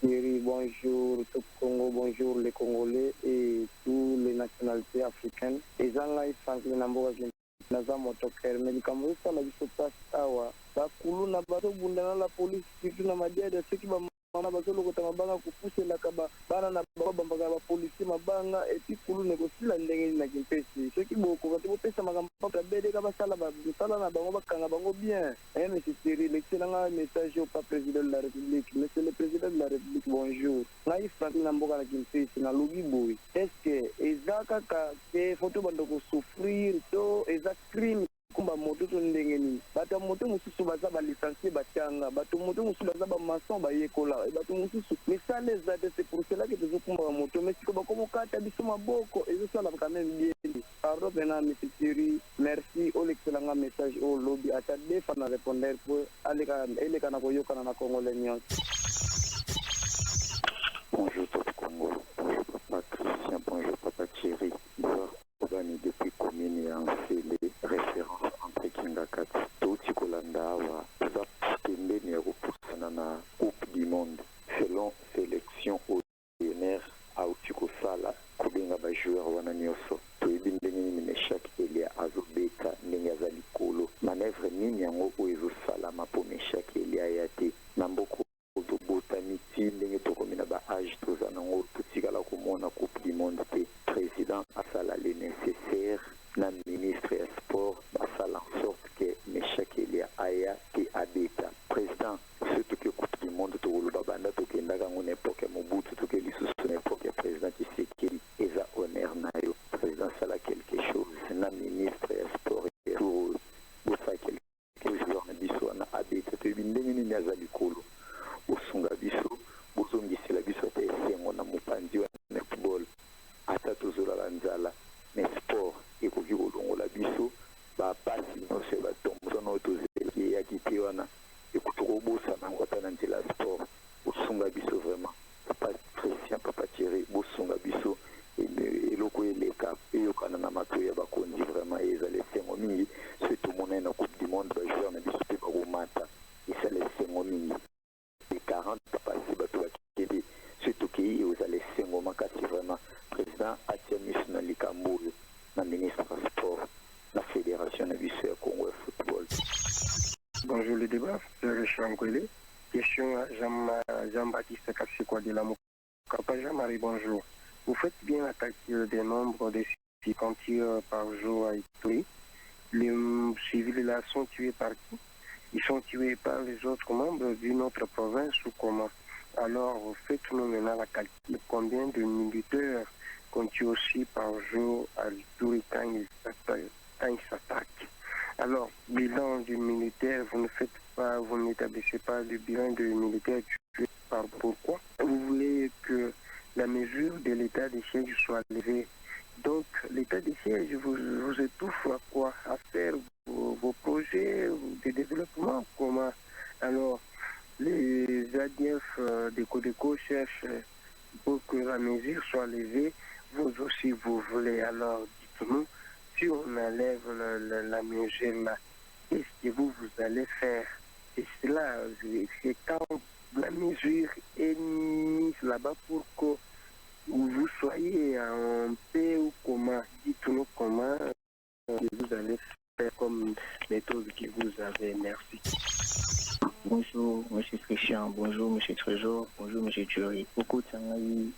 Thierry, bonjour tout Congo, bonjour les Congolais et toutes les nationalités africaines. Et Zanga Franklin Namboga Naza Motoker, médicaments, ça la vie se passe awa. Bakulu na bato bundana la police, surtout na madia de ceux qui va na bato lokota mabanga kupuse la kaba bana na baba mbaga ba police mabanga et puis kulu négocie la ndenge na kimpesi. Ceux qui boko ba pesa magamba ka bede ka basala ba sala na bango bakanga bango bien. Monsieur Thierry, l'excellent message au président de la République. Monsieur le président de la République, bonjour. Ngai Franklin Namboga la kimpesi na logi boy. Est-ce que ezaka ka ke photo bando ko souffrir to ezak crime kumba moto to ndengeni bata moto mususu baza ba licencié batanga bato moto mususu baza ba maçon ba yekola bato mususu mais ça les aide, c'est pour cela que tu kumba moto mais siko bakomo kata biso maboko et ça là quand même bien pardon bena monsieur Thierry merci au l'excellent message au lobby atade fa na répondre pour eleka na koyoka na Congolais nyonso. Bonjour tout Congo, bonjour papa Christian, bonjour papa Thierry. Bonjour Obani depuis commune et en les références entre Kingakati. Touti Kolanda wa za pembeni ya kupusana na Coupe du Monde. Selon sélection au DNR au Tikosala kubenga ba joueur wana nyoso. Toyebi ndenge nini meshak elia azobeta ndenge azali kolo. Manevre nini yango oezo sala mapo meshak elia yate. Namboko botaniti ndenge tokomina ba age tozana ngo tutikala komona Coupe du Monde te président asala le nécessaire na ministre ya sport basala en sorte que meshakeli aya te abeta président surtout que Coupe du Monde tokoloba banda tokendaka ngo n'époque ya Mobutu toke lisusu n'époque ya président Tshisekedi eza honneur na yo président sala quelque chose na ministre ya sport pour bosa quelque chose na biso na abeta toyebi ndenge nini azali kolo bosunga biso bozongisela biso te esengo na mopanzi wa netball ata tozolala nzala mais sport ekoki kolongola biso bapasi nyonso ya batomboso na oyo tozeli eyaki te wana ekuti kobosana yango ata na nzela ya sport bosunga biso vraiment papa Christian papa Thierry bosunga biso eloko eleka eyokana na matoi ya bakonzi vraiment ezala esengo mingi soki tomonai na Coupe du Monde bajoueur na biso mpe bakomata esala esengo mingi 40 passer bato bakende surtout qui aux allez sengo makasi vraiment président atia miso likambo na ministre du sport la fédération de biso Congo football. Bonjour le débat, c'est Richard Nkwele. Question à Jean-Baptiste Kassikwa de la Mokapa. Jean-Marie, bonjour. Vous faites bien la calcul des nombres de civils qu'on tire par jour à Ituri. Les civils là sont tués par qui? Ils sont tués par les autres membres d'une autre province ou comment? Alors, faites-nous maintenant la calcul. Combien de militaires qu'on tue aussi par jour à l'Ituri quand ils s'attaquent? Alors, bilan du militaire, vous n'établissez pas le bilan du militaire tué par pourquoi? Vous voulez que la mesure de l'état de siège soit levée. Donc, l'état de siège vous étouffe à quoi? À faire vos projets de développement, comment? Alors, les ADF de Codeco cherchent pour que la mesure soit levée, vous aussi vous voulez. Alors, dites-nous, si on enlève la mesure là, qu'est-ce que vous allez faire? c'est cela, c'est quand la mesure est mise là-bas pour que vous soyez en paix ou comment, dites-nous comment vous allez faire comme méthode que vous avez. Merci. Bonjour, monsieur Christian. Bonjour, monsieur Trésor. Bonjour, monsieur Thury. Beaucoup de temps,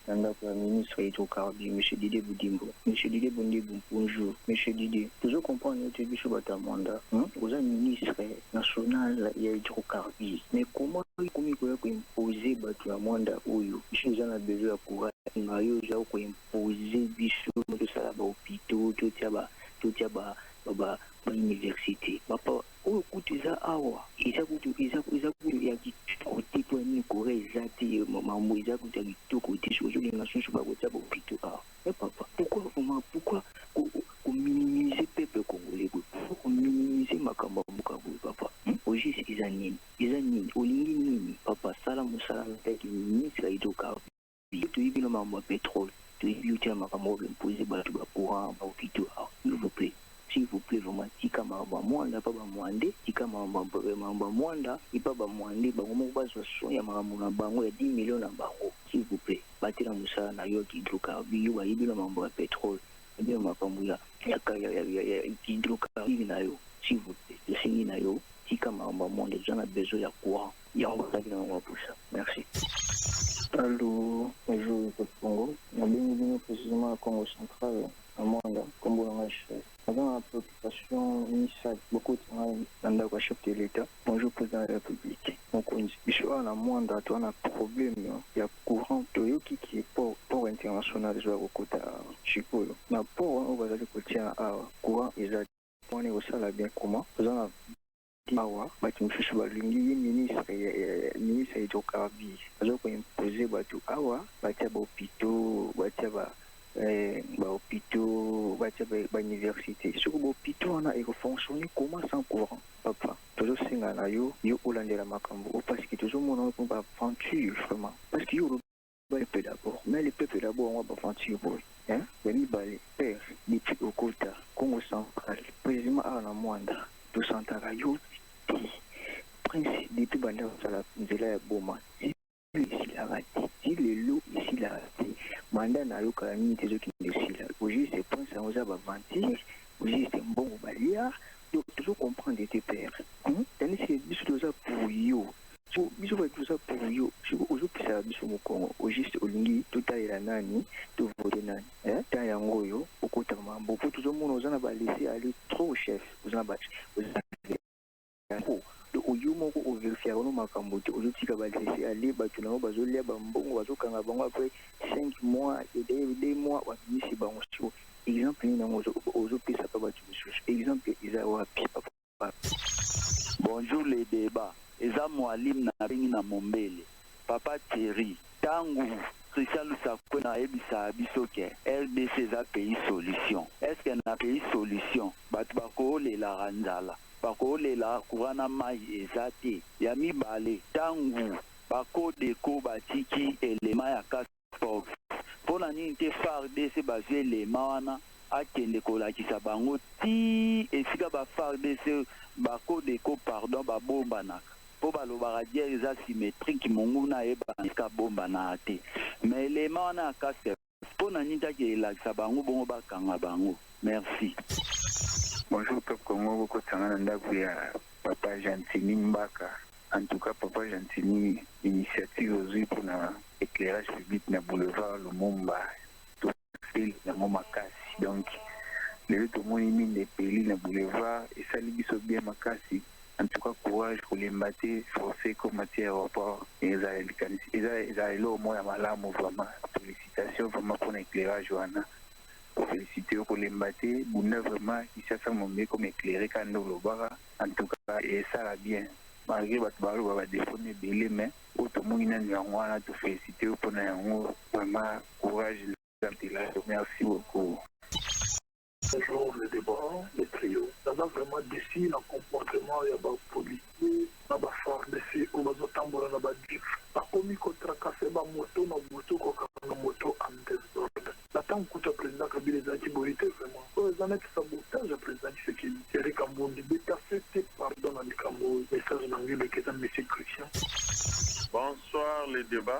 le ministre hydrocarbures, monsieur Didier Boudimbo. Monsieur Didier Boudimbo, bonjour. Monsieur Didier, toujours comprendre que vous êtes un mandat. Vous êtes ministre national et hydrocarbures. Mais comment vous pouvez imposer un mandat où vous avez besoin de courage? Vous avez imposer des hôpitaux, tout université. Papa, au côté ça awa, ils a dit côté pour une Corée zati maman ils a dit tout côté sur les nations sur côté hôpitaux. Mais papa, pourquoi minimiser peuple congolais? Pourquoi minimiser makamba bukabu papa? Aujourd'hui ils animent, olingi nini papa salam avec le ministre hydrocarbures. Tu y bien maman pétrole, tu y bien makamba imposer batu ba courant ba hôpitaux. S'il vous plaît, vraiment, tika mamba mwanda, pas mwande, tika mamba mwanda, et pas mwande, bango bazo soya maramuna bango ya 10 millions na bango. S'il vous plaît, batira musa na yo hydrocarbures, wa yibila mambo ya pétrole, bien makambo ya hydrocarbures na yo. S'il vous plaît, le singi na yo, tika mamba mwanda, j'en ai besoin ya courant. Ya on va pour ça. Merci. Allô, bonjour, Congo. On a bien précisément à Congo central, à Mwanda, Congo dans la chef. Avant la préoccupation initiale, beaucoup de temps dans le chef de l'État, bonjour président de la République. Donc, il y a un Mwanda, tu as un problème, il y a courant, qui est port international, je vais au côté de Chipolo. Mais port, on va aller côté à courant, ils ont on est au salaire bien comment. Vous en avez awa bati msusu balingi ministre hydrocarbures azo imposer batu awa batia ba hôpitaux batia ba hôpitaux batia ba université sur ba hôpitaux on a fonctionner comment sans courant papa toujours singa na yo olandela makambo parce que toujours mon on va aventure vraiment parce que yo le peuple d'abord mais le peuple d'abord on va aventure boy hein bani balé père depuis au Kota Congo central président à la Mwanda tout central yo prince depuis banda sala nzela ya boma ici la raté si le lot ici la raté mandat na yo ka ni tezo ki ici là aujourd'hui c'est prince on va vantir aujourd'hui c'est bon balia donc toujours comprendre tes pères tani c'est biso toza pour yo so biso va tout ça pour yo so aujourd'hui ça biso mo Congo aujourd'hui olingi totalela nani to voter nani ta yango yo okota mambo pour tout le monde ozana ba laisser aller trop chef ozana ba le oyumo ko vérifier no makambo te aujourd'hui ka ba laisser aller ba tuna ba zo lia ba mbongo ba zo kanga bango après 5 mois et 2 mois wa bisi bango so exemple ni nango ozo pesa pa ba tu exemple izawa papa. Bonjour les débats. Eza Mwalim na ringi na Mombele. Papa Thierry, tangu Christian Lusakwe na ebisa bisoke RDC za pays solution. Est-ce que na pays solution batu bako lela ranzala, bako lela kurana mai ezate ya mibale tangu bako deko batiki elema ya Casfox. Pona nini te FARDC bazwe elema wana akende kolakisa bango ti esika ba FARDC bako deko pardon babombanaka. Po balobaka dia eza symétrique monguna eba esika bomba na te. Mais élément wana akase pona nini taki elakisa bango bongo bakanga bango. Merci. Bonjour Top Congo, beaucoup de ndako ya Papa Gentini Mbaka. En tout cas, Papa Gentini, initiative aujourd'hui pour l'éclairage public na boulevard Lumumba, tout fait na Makasi. Donc, le tout le monde mine des pays na boulevard et ça lui biso bien Makasi. En tout cas, courage pour les mater, forcer comme matière aéroport. Et ils ont au moins à malamu vraiment. Félicitations vraiment pour l'éclairage, Johanna. Féliciter pour les mater. Vous n'avez vraiment qui s'est fait mon comme éclairé quand nous le bara. En tout cas, et ça va bien. Malgré votre barreau, va défendre belé, mais autre monde n'a pas de féliciter pour nous. Vraiment, courage. Merci beaucoup. Bonjour le débat, le trio. Ça va vraiment décider le comportement de la police, de la FARDC, ou de la tambour, de la DIF. La commis contre la moto, la moto en désordre. La tant que le président Kabila les antiborités, vraiment. Les années de sabotage, le président Tshisekedi, Eric Ambondi, Beta fait pardon à Nikambo, message d'anglais, mais qui est un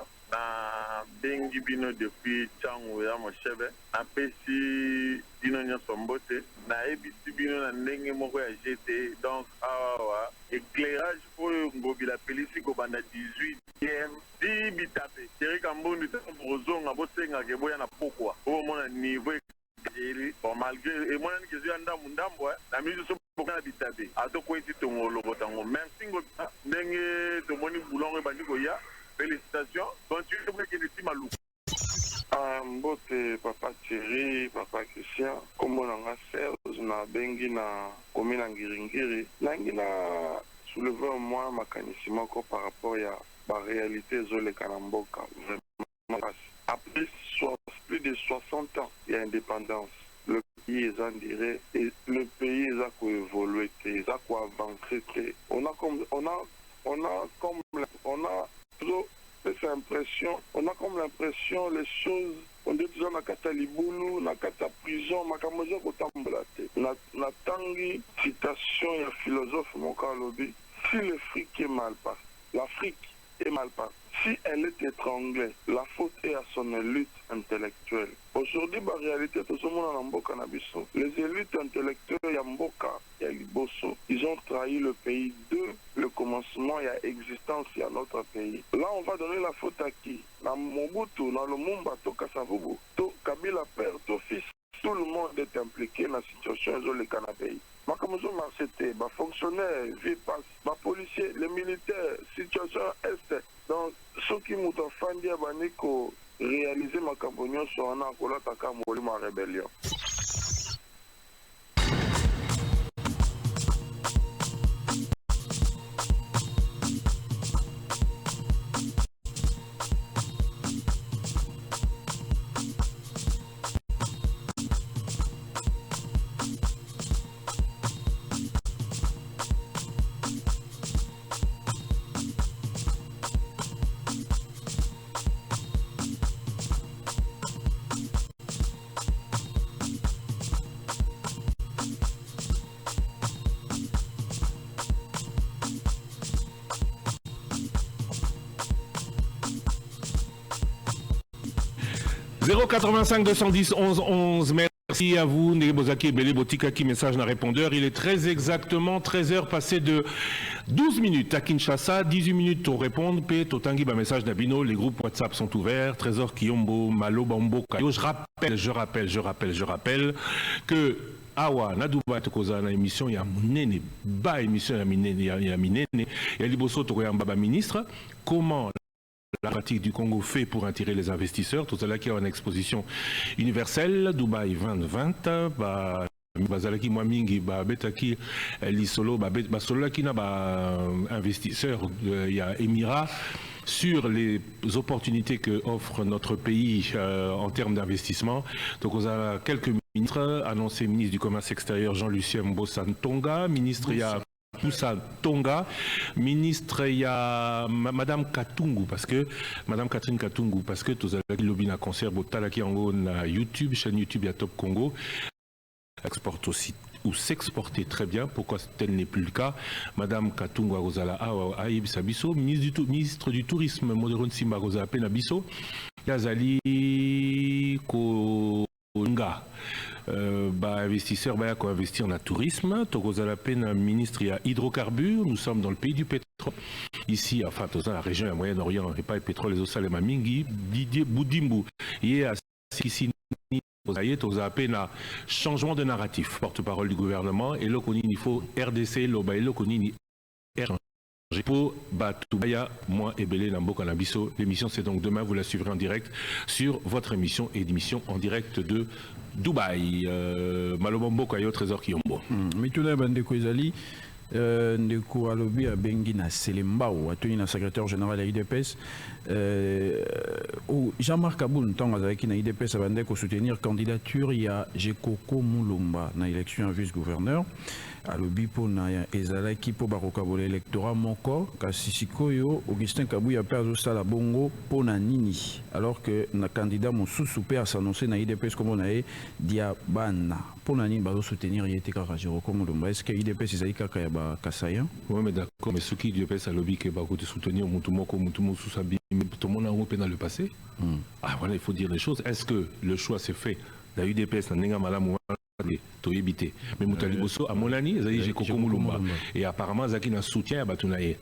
Konga na bengi bino depuis Tchango ya Moshebe na pesi bino nyonso mbote na ebisi bino na ndenge moko ya GT donc awa éclairage oyo ngobila pelisi ko banda 18e di bitape Erika Mbondu tozonga bosengaka boya na pokwa o mona niveau bon malgré et moi que je ndambo ndambo na miso so boka na bitabe atoko eti tongolo botango merci ngobila ndenge tomoni boulon e bandiko ya félicitations continue pour que les malou mbote papa Thierry papa Christian kombo nanga Serge na bengi na komina ngiringiri nangi na soulever au moins makanisi moko par rapport ya ba réalité zoleka na mboka vraiment après plus de 60 ans il y a indépendance le pays est en dirait et le pays est à évoluer est à avancer on a l'impression les choses on dit toujours na kata libulu na kata prison makamozo kotambola te na tangi citation ya philosophe moka lobi si l'Afrique est mal partie l'Afrique est mal partie si elle est étranglée la faute est à son élite intellectuelle aujourd'hui la réalité tout ce monde en mboka na biso les élites intellectuelles ya mboka ya liboso ils ont trahi le pays de le commencement et à existence à notre pays là on va donner la faute à qui na Mobutu na Lumumba to Kasavubu to Kabila père to fils tout le monde est impliqué dans la situation de le Canada. Makamozo Marcete, les fonctionnaires, VIPAS, les policiers, les militaires, situation est. Donc, ceux qui m'ont fait dire que réaliser ma campagne sur un accord à ma rébellion. « 085 210 11 11. Merci à vous, Nebozaki et Bélé Botikaki, message d'un répondeur. Il est très exactement 13h passé de 12 minutes à Kinshasa, 18 minutes pour répondre. P. Totangi, message d'Abino. Les groupes WhatsApp sont ouverts. Trésor Kiyombo, Malo Bambo, Kayo. Je rappelle que Awa, Nadouba Tokoza, na émission, il y a Mounene, ba émission, il y a Minene, il y a Liboso Tokoyamba, ministre. Comment la pratique du Congo fait pour attirer les investisseurs? Tout cela qui est en exposition universelle, Dubaï 2020, bazalaki mwamingi betaki lisolo basolo qui n'a investisseurs il y a Émirats sur les opportunités que offre notre pays en termes d'investissement. Donc on a quelques ministres annoncés, ministre du commerce extérieur Jean-Lucien Mbossa-Ntonga, ministre il y a Moussa Tonga, ministre, il y a Madame Katungu, parce que Madame Catherine Katungu, parce que tous les lobbies na concert, Botalaki Ango na YouTube, chaîne YouTube, il y a Top Congo, exporte aussi ou s'exporter très bien, pourquoi tel n'est plus le cas. Madame Katungu Rosala Aïb Sabiso, ministre du tourisme, Moderon Simba Rosa Penabiso, Yazali Konga. Investisseurs qui investir dans le tourisme, Tokozalapena, ministre, il y a hydrocarbures, nous sommes dans le pays du pétrole. Ici, enfin, dans la région du Moyen-Orient, et pas le pétrole, les Osalema Mingi, Didier Boudimbu, il y a ici, un changement de narratif, porte-parole du gouvernement, et là, il faut RDC, l'Obaïlo, pour Batoubaya, moi et Belé Nambo Kanabiso. L'émission, c'est donc demain, vous la suivrez en direct sur votre émission et d'émission en direct de Dubaï. Malobombo Kayo, Trésor Kiyombo. Mituna Bandeko Ezali, Ndeko Alobi a Bengi na Selembao, atenu na secrétaire général à IDPS. Jean-Marc Aboun, tant avec na IDPS, a Bandeko soutenir candidature, il y a Jekoko Moulumba, na élection à vice-gouverneur. alobi pona ezalaki po bakokabola électorat moko kasi sikoyo Augustin Kabuya pe azosala bongo pona nini alors que na candidat mosusu pe s'annoncer na IDPS comme on a Diabana pona nini bazo soutenir yete kaka Jérôme Mulumba. Est-ce que IDPS ezali kaka ya ba Kasayan? Oui mais d'accord, mais ce qui IDPS a lobby que ba côté soutenir mutumoko mutumosu sabi tout le monde a européen dans le passé. Ah voilà, il faut dire les choses. Est-ce que le choix s'est fait dans l'UDPS na nenga malamu to éviter mais Moutali Bosso à Monani j'ai Koko Mulumba et apparemment Zaki na soutien à Batunaye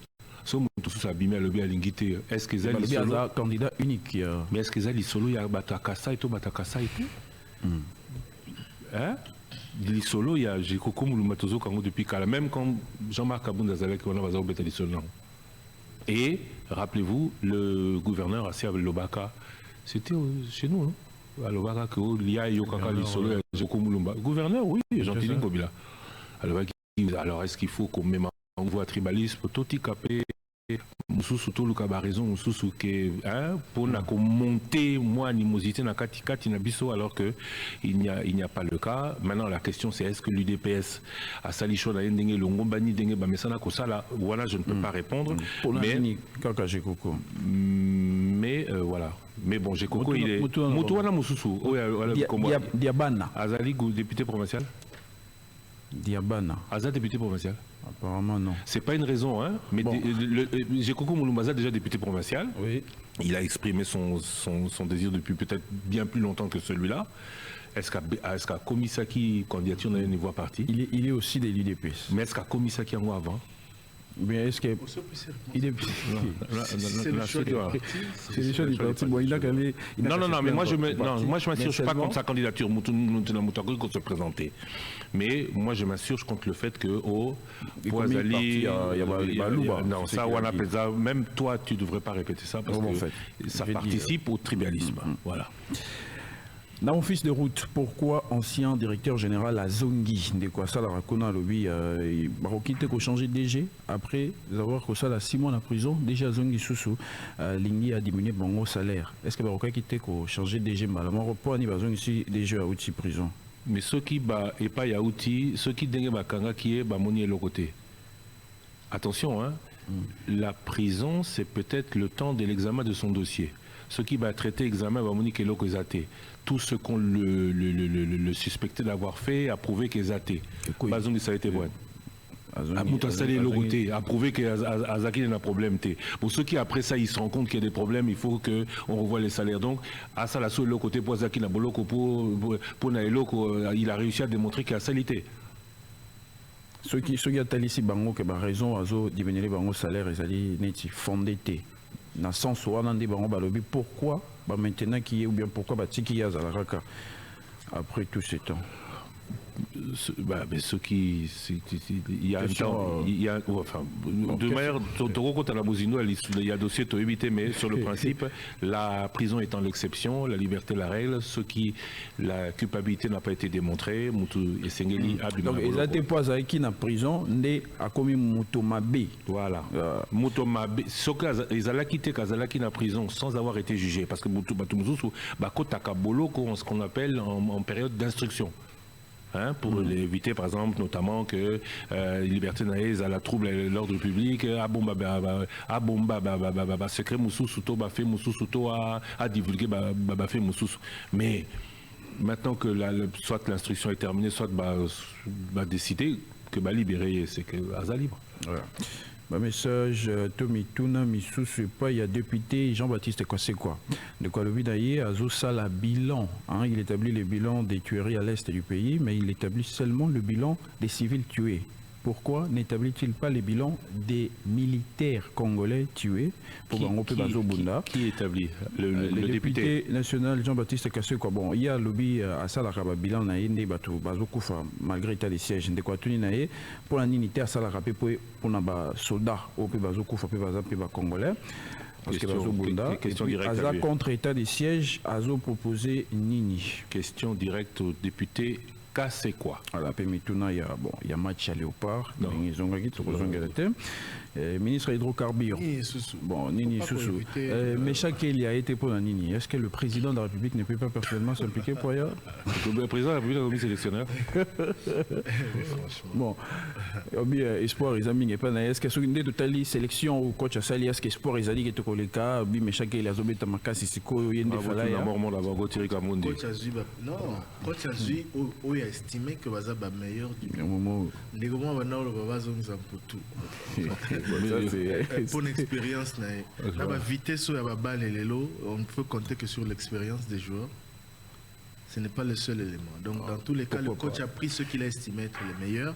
so mutu sa bimé le bien lingité est-ce que Zali solo candidat unique mais est-ce que Zali solo ya Batakasa et to Batakasa et hein li solo ya j'ai Koko Mulumba tozo kango depuis kala même quand Jean-Marc Kabunda Zalek on a bazao betali solo et rappelez-vous le gouverneur Assia Lobaka c'était chez nous non alors gouverneur oui gentil Ngobila alors est-ce qu'il faut qu'on mette en voie tribalisme toti capé mususu to luka ba raison mususu que pour na monter moi animosité na kati na biso alors que il n'y a pas le cas. Maintenant la question c'est est-ce que l'UDPS a sali chaud na ndenge longo bani ndenge ba mesana ko sala voilà je ne peux pas répondre mais voilà. Mais bon, j'ai Coco, il est. Moutouana Moussoussou. Diabana. Azali, député provincial. Diabana. Azali, député provincial. Apparemment, non. C'est pas une raison, hein. Mais bon. J'ai Coco Moulumbaza, déjà député provincial. Oui. Il a exprimé son désir depuis peut-être bien plus longtemps que celui-là. Est-ce qu'à Komisaki, candidature n'a une voix parti? Il est aussi de l'UDPS. Mais est-ce qu'à Komisaki en avant? Mais est-ce que il est c'est le choix du parti. Bon, il a gagné. Non, mais moi je m'assure, je suis pas contre sa candidature. Moutounamoutakou qu'on se présenter. Mais moi je m'assure, je compte le fait que au Poazali, non, ça on appelle ça. Même toi, tu devrais pas répéter ça parce que ça participe au tribalisme. Voilà. Dans mon fils de route, pourquoi ancien directeur général à Zongi de quoi ça la rakona lobby barokite ko changer DG après avoir que ça la 6 mois en prison déjà Zongi Soussou Lingi a diminué bon salaire. Est-ce que baroka quitter ko changer DG malamment report ni bazong ici DG à outil prison. Mais ceux qui ba et pas ya outil, ceux qui dengue bakanga qui est ba moni le côté. Attention hein. La prison c'est peut-être le temps de l'examen de son dossier. Ce qui va traiter examen va moni que l'okozate. Tout ce qu'on le suspectait d'avoir fait a prouvé qu'il est athée. Bazongi ça a été bon. Amoutassali Loroté a prouvé qu'Azaki n'a pas de problème. Pour ceux qui après ça ils se rendent compte qu'il y a des problèmes, il faut qu'on revoie les salaires. Donc à ça la seule côté pour Azaki n'a pour Naeloko, il a réussi à démontrer qu'il a salité. Ceux qui ont ici bango que raison azo diminuer bango salaire ils allaient neti fondé dans sens où on a des bango balobi pourquoi maintenant qui est ou bien pourquoi Tiki Yazalaka après tout ce temps mais ceux qui il y a un temps il y a enfin de manière il y a dossier à éviter mais sur le principe la prison étant l'exception la liberté la règle ceux qui la culpabilité n'a pas été démontrée Moutou et Sengeli donc ils étaient pas avec qui na prison né a commis Mutomabe voilà Mutomabe ce que ils allaient quitter Kazalaki na prison sans avoir été jugé parce que Moutou Batumuzusu bakota kabolo ce qu'on appelle en période d'instruction. Hein, pour éviter par exemple notamment que liberté naïse à la trouble à l'ordre public secret Moussoussouto fait Moussoussouto à divulguer fait Moussoussou mais maintenant que soit l'instruction est terminée soit décider que libérer c'est que Aza libre voilà. Message Tommy Tuna Missoussou pas il y a député Jean-Baptiste c'est quoi de quoi le vidaillé Azosala bilan hein, il établit le bilan des tueries à l'est du pays mais il établit seulement le bilan des civils tués. Pourquoi n'établit-il pas les bilans des militaires congolais tués pour qui établit le député national Jean-Baptiste Kassé quoi bon il y a lobby à Salaraba bilan na inde bato bazokufa malgré état de siège de quoi tuni naé pour la unité à Salaraba pour na ba soldats au pe bazokufa pe bazampe ba congolais parce que bazobunda question directe à contre état de siège azo proposé nini question directe au député c'est quoi? Alors, il y a match à Léopard, ils ont gagné, Ministre hydrocarbures. Bon, Nini Soussou. Mais chaque il y a été pour Nini. Est-ce que le président de la République ne peut pas personnellement s'impliquer pour ailleurs? Le président de la République a remis sélectionneur. Bon, espoir, ils ont pas. Est-ce que une totale sélection ou coach à Sali, est-ce que espoir, ils ont dit que tu connais le cas, mais chaque il a zobé Tamakasi, c'est quoi, il y a des falaises. Non, coach Azui, où il a estimé que Bazaba meilleur du monde. Les gomons maintenant le Baba Zong Zampotou. Pour l'expérience, la vitesse sur la balle et les lots, on ne peut compter que sur l'expérience des joueurs. Ce n'est pas le seul élément. Donc, dans tous les cas, le coach a pris ce qu'il a estimé être les meilleurs.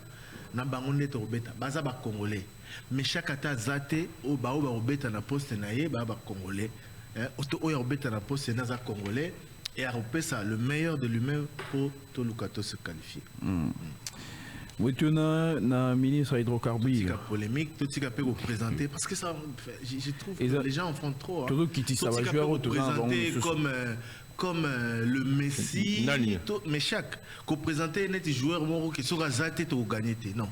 Nambangonde Torobeta, Bazaba Congolais. Mais chaque attaque zate, au Baoba Robeta na poste naïe, Baba Congolais. Au Robeta na poste naza Congolais. Et à ça, le meilleur de lui-même pour Tolukato se qualifier. Oui, tu as un ministre hydrocarbures. Tout polémique, tout ce qui peut vous présenter. Parce que ça, je trouve que les gens en font trop. Tout ce qui va jouer au présenter comme le Messi. Mais chaque, qu'on présente un joueur qui sera zaté pour gagner. Non.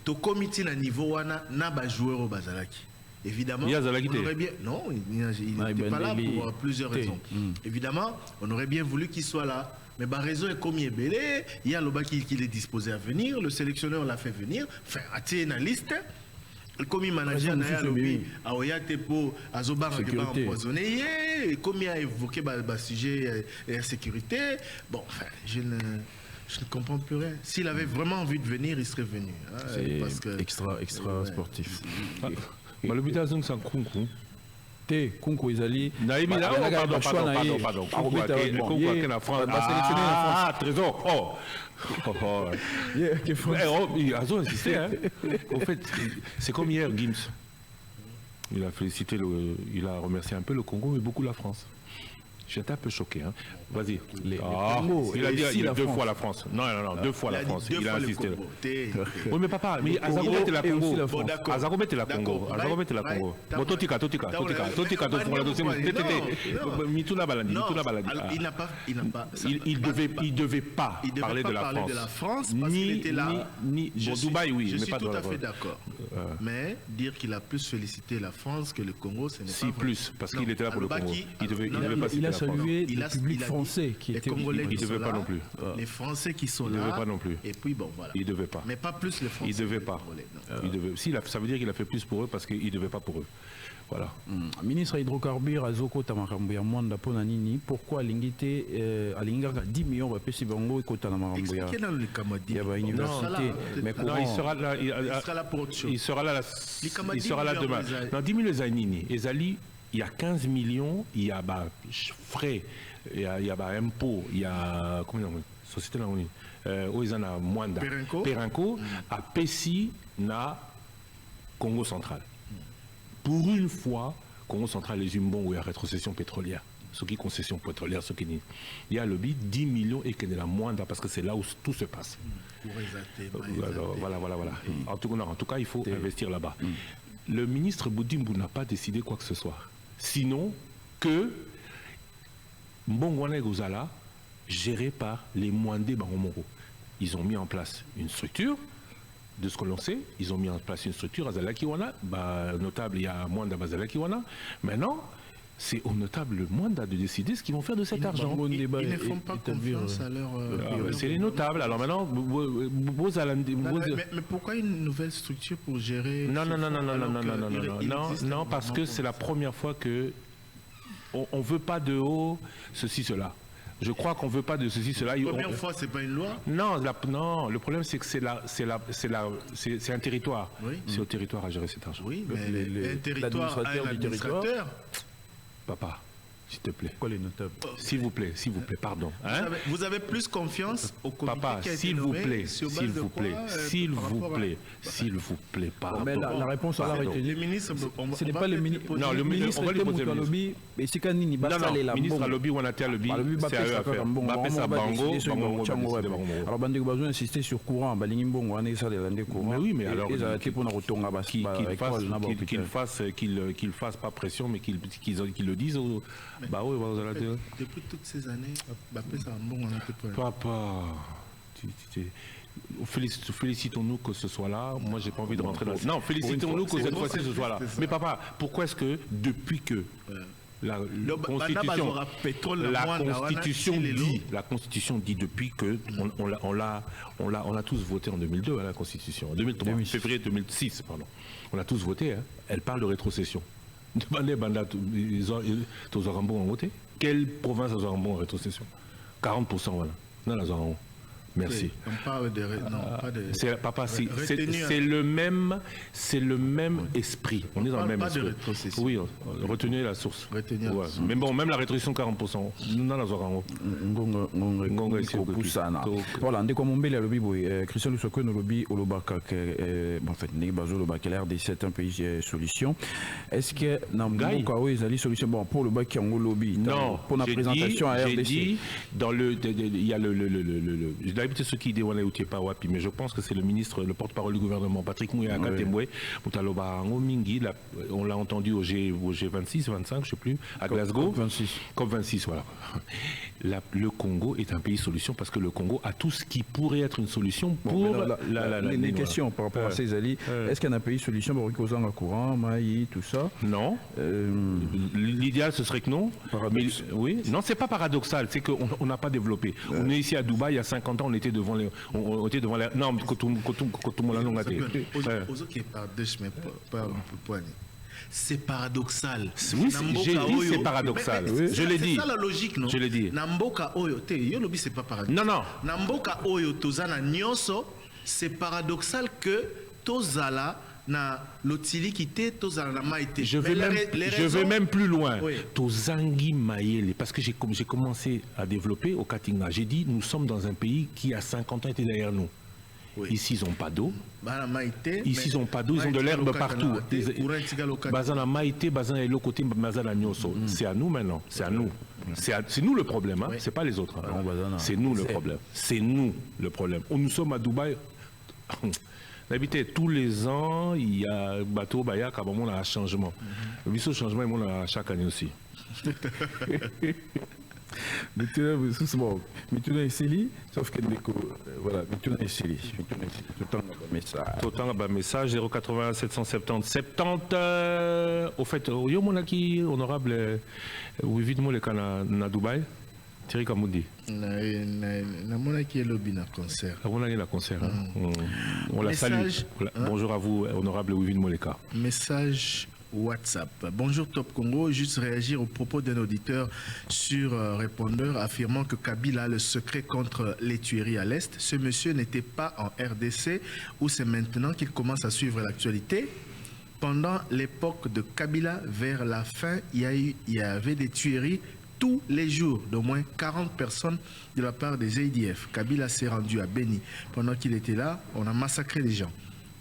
Tout comité à niveau, n'a pas joueur au Bazalaki. Évidemment, on aurait bien... Non, il n'était pas là pour plusieurs raisons. Évidemment, on aurait bien voulu qu'il soit là. Mais la raison est comme il est belé, il y a le bas qui est disposé à venir, le sélectionneur l'a fait venir, enfin, à une liste. Comme il manager n'a lobby à Oyate pour Azobar empoisonné, comme il a évoqué le sujet de la sécurité, bon, enfin, je ne comprends plus rien. S'il avait vraiment envie de venir, il serait venu. C'est extra sportif. Le but de c'est un concours. Kunku Izali. Pardon. Ah, trésor. Azo insisté. Au fait, c'est comme hier, Gims. Il a félicité, il a remercié un peu le Congo, mais beaucoup la France. J'étais un peu choqué. Hein. Vas-y. Il a dit deux fois la France. Non, deux fois la France. Il a insisté. Oui, mais papa, mais Azagobet et la Congo. Azagobet et la Congo. Azagobet et la Congo. Totika. Il devait pas parler de la France. Ni Dubaï, oui. Je suis tout à fait d'accord. Mais dire qu'il a plus félicité la France que le Congo, ce n'est pas vrai. Si, plus, parce qu'il était là pour le Congo. Il devait pas citer saluer le public français qui était Congolais. Il ne devait pas non plus. Les Français qui sont là. Il ne devait pas non plus. Et puis bon, voilà. Il ne devait pas. Mais pas plus les Français. Il ne devait pas. Si, ça veut dire qu'il a fait plus pour eux parce qu'il ne devait pas pour eux. Voilà. Ministre hydrocarbures Azoko Tamakambuya Mwanda Ponanini, pourquoi l'ingité à l'ingaka 10 millions va payer Bango et Kota Namakambuya? Expliquez dans le Kamadi. Il y a une université. Non, il sera là. Il sera là demain. Non, 10 000 Zanini. Ezali. Il y a 15 millions, il y a frais, il y a impôts, il y a société là où ils en ont moins Perenco à Pessi na Congo central. Pour une fois, Congo central les Umbon où il y a rétrocession pétrolière. Ce qui est concession pétrolière, ce qui il y a le bid 10 millions et qu'il y a la moindre parce que c'est là où tout se passe. Voilà. En tout cas, il faut investir là-bas. Le ministre Boudimbo n'a pas décidé quoi que ce soit. Sinon que Mbongwana et Gozala, géré par les Mwandé Baromoro. Ils ont mis en place une structure, de ce que l'on sait, ils ont mis en place une structure à Zalakiwana, notable, il y a Mwanda Bazalakiwana. Maintenant, c'est au notable Mwanda de décider ce qu'ils vont faire de cet argent. Ils ne font pas confiance à leur... c'est les notables. Alors maintenant, mais pourquoi une nouvelle structure pour gérer... Non, parce que c'est la première fois que on veut pas de haut ceci, cela. Je crois qu'on veut pas de ceci, cela. Première fois, c'est pas une loi. Non, le problème c'est que c'est un territoire. Oui. C'est au territoire à gérer cet argent. Oui, mais un territoire a un administrateur. Papa, s'il te plaît. Quoi les notables? S'il vous plaît, pardon. Hein? Vous avez plus confiance au comité Papa, qui a été s'il vous nommé plaît, sur base s'il de vous quoi, plaît, s'il vous plaît, pardon. Mais la réponse à la Les ministres, ce n'est pas le ministre. Non, le ministre, on va lui poser le lobby. Mais c'est quand Nini non, ministre à lobby ou on a tel lobby, c'est à eux à faire. On va faire Bango. Alors, Bandé besoin d'insister sur courant. Balingimbo, on est ça les landais courant. Mais oui, mais alors qu'il fasse pas pression, mais qu'ils le disent. Depuis toutes ces années, ça a un bon. Papa, Félicitons-nous que ce soit là. Moi, j'ai pas envie de rentrer dans... Non, félicitons-nous que cette fois-ci ce soit là. Mais papa, pourquoi est-ce que depuis que la Constitution dit depuis que on l'a tous voté en 2002, la Constitution, en 2003, février 2006, pardon. On l'a tous voté. Hein. Elle parle de rétrocession. Demandez Banda, tous Orambo ont voté. Quelle province aux Orambo en rétrocession? 40%, voilà. Non, la Orambo. Merci. Oui, on parle de... Non, pas de... Papa, c'est le même esprit. On est dans le même esprit. Oui, retenez la source. Mais bon, même la rétrocession 40%. Non, la Zorango. Voilà, on est comme on dit, Christian Lusoko, nous lobby au Lobaka, en fait, Nébazo, le baccalauréat des 7 pays solutions. Est-ce que Namboka, ils allaient solution pour le bac en lobby? Non, pour la présentation à RDC. J'ai dit, dans le. Il y a le d'habitude ceux qui dévoilent les pas wapi, mais je pense que c'est le ministre, le porte-parole du gouvernement, Patrick Mouya Katembwe, on l'a entendu au G26, 25, je ne sais plus, à Glasgow. COP26, voilà. Le Congo est un pays solution parce que le Congo a tout ce qui pourrait être une solution pour les questions par rapport à ces alliés. Est-ce qu'il y a un pays solution pour Rikozanga courant, Maï, tout ça? Non. L'idéal ce serait que non. Mais, oui. Non, c'est pas paradoxal, c'est qu'on n'a pas développé. On est ici à Dubaï, il y a 50 ans, on était devant les... Non, mais quand tout le monde a longaté. C'est paradoxal. Oui, j'ai dit c'est paradoxal. Je l'ai dit. C'est ça la logique, non? Je l'ai dit. Namboka Oyo, Yolobi, c'est pas paradoxal. Non, non. Namboka Oyo, Tozana Nyonso, c'est paradoxal que Tozala na lotili quitté, Tozala na maïté. Je vais même plus loin. Oui. Tozangi Mayele, parce que j'ai commencé à développer au Katinga. J'ai dit, nous sommes dans un pays qui, à 50 ans, était derrière nous. Oui. Ici, ils n'ont pas d'eau. Ici, ils n'ont pas d'eau, ils ont de l'herbe partout. Bazana Maïté, Bazana et l'autre côté, Bazana Nyoso. C'est à nous maintenant, c'est à nous. C'est nous le problème, hein. C'est pas les autres. Hein. C'est nous le problème. C'est nous le problème. Nous sommes à Dubaï. D'habitude, tous les ans, il y a un bateau, Bayak, à un moment, il y a un changement. Le changement, il y a chaque année aussi. Mais tu es Célie, sauf que voilà, tu es Célie. Tout le temps, message 080 770 70. Au fait, il y a un honorable Wivid Moleka na Dubaï. Thierry Kamoudi. Na qui est lobby na concert. Na concert. On la salue. Bonjour à vous, honorable Wivid Moleka. Message WhatsApp. Bonjour Top Congo, juste réagir aux propos d'un auditeur sur répondeur affirmant que Kabila a le secret contre les tueries à l'Est. Ce monsieur n'était pas en RDC où c'est maintenant qu'il commence à suivre l'actualité. Pendant l'époque de Kabila, vers la fin, il y avait des tueries tous les jours, d'au moins 40 personnes de la part des ADF. Kabila s'est rendu à Beni. Pendant qu'il était là, on a massacré les gens.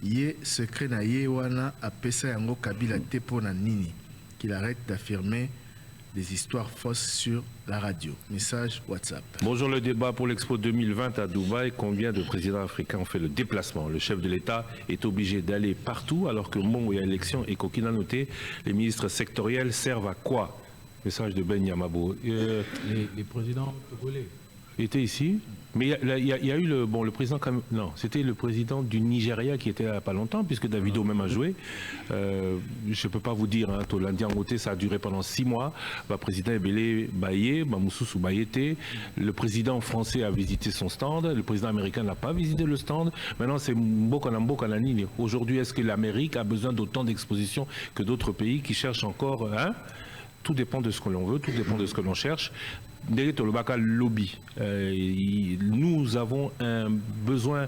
Yé secret na ye wana apesa yango Kabila tepo na nini qu'il arrête d'affirmer des histoires fausses sur la radio. Message WhatsApp. Bonjour, le débat pour l'Expo 2020 à Dubaï. Combien de présidents africains ont fait le déplacement? Le chef de l'État est obligé d'aller partout alors que Mongo y a élection et qu'aucun a noté. Les ministres sectoriels servent à quoi? Message de Ben Yamabo. Les présidents togolais étaient ici. Mais il y a eu le président, non, c'était le président du Nigeria qui était là pas longtemps, puisque Davido même a joué. Je ne peux pas vous dire, hein, l'Indien Ngoté, ça a duré pendant 6 mois. Le président Ebele Baye, Mamoussou Bayete. Le président français a visité son stand. Le président américain n'a pas visité le stand. Maintenant, c'est Mbokanambokananini. Aujourd'hui, est-ce que l'Amérique a besoin d'autant d'exposition que d'autres pays qui cherchent encore, hein? Tout dépend de ce que l'on veut, tout dépend de ce que l'on cherche. Lobby. Nous avons un besoin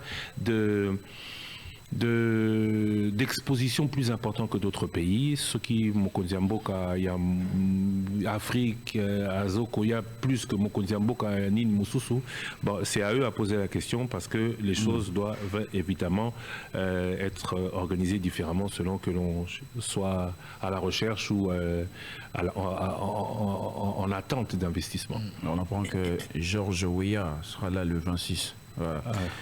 d'exposition plus important que d'autres pays. Ce qui Mokonziamboka, il y a Afrique, Azokoya plus que Mokonziamboka, Nin Moussousou. Bon, c'est à eux à poser la question parce que les choses doivent évidemment être organisées différemment selon que l'on soit à la recherche ou en attente d'investissement. On apprend que George Weah sera là le 26.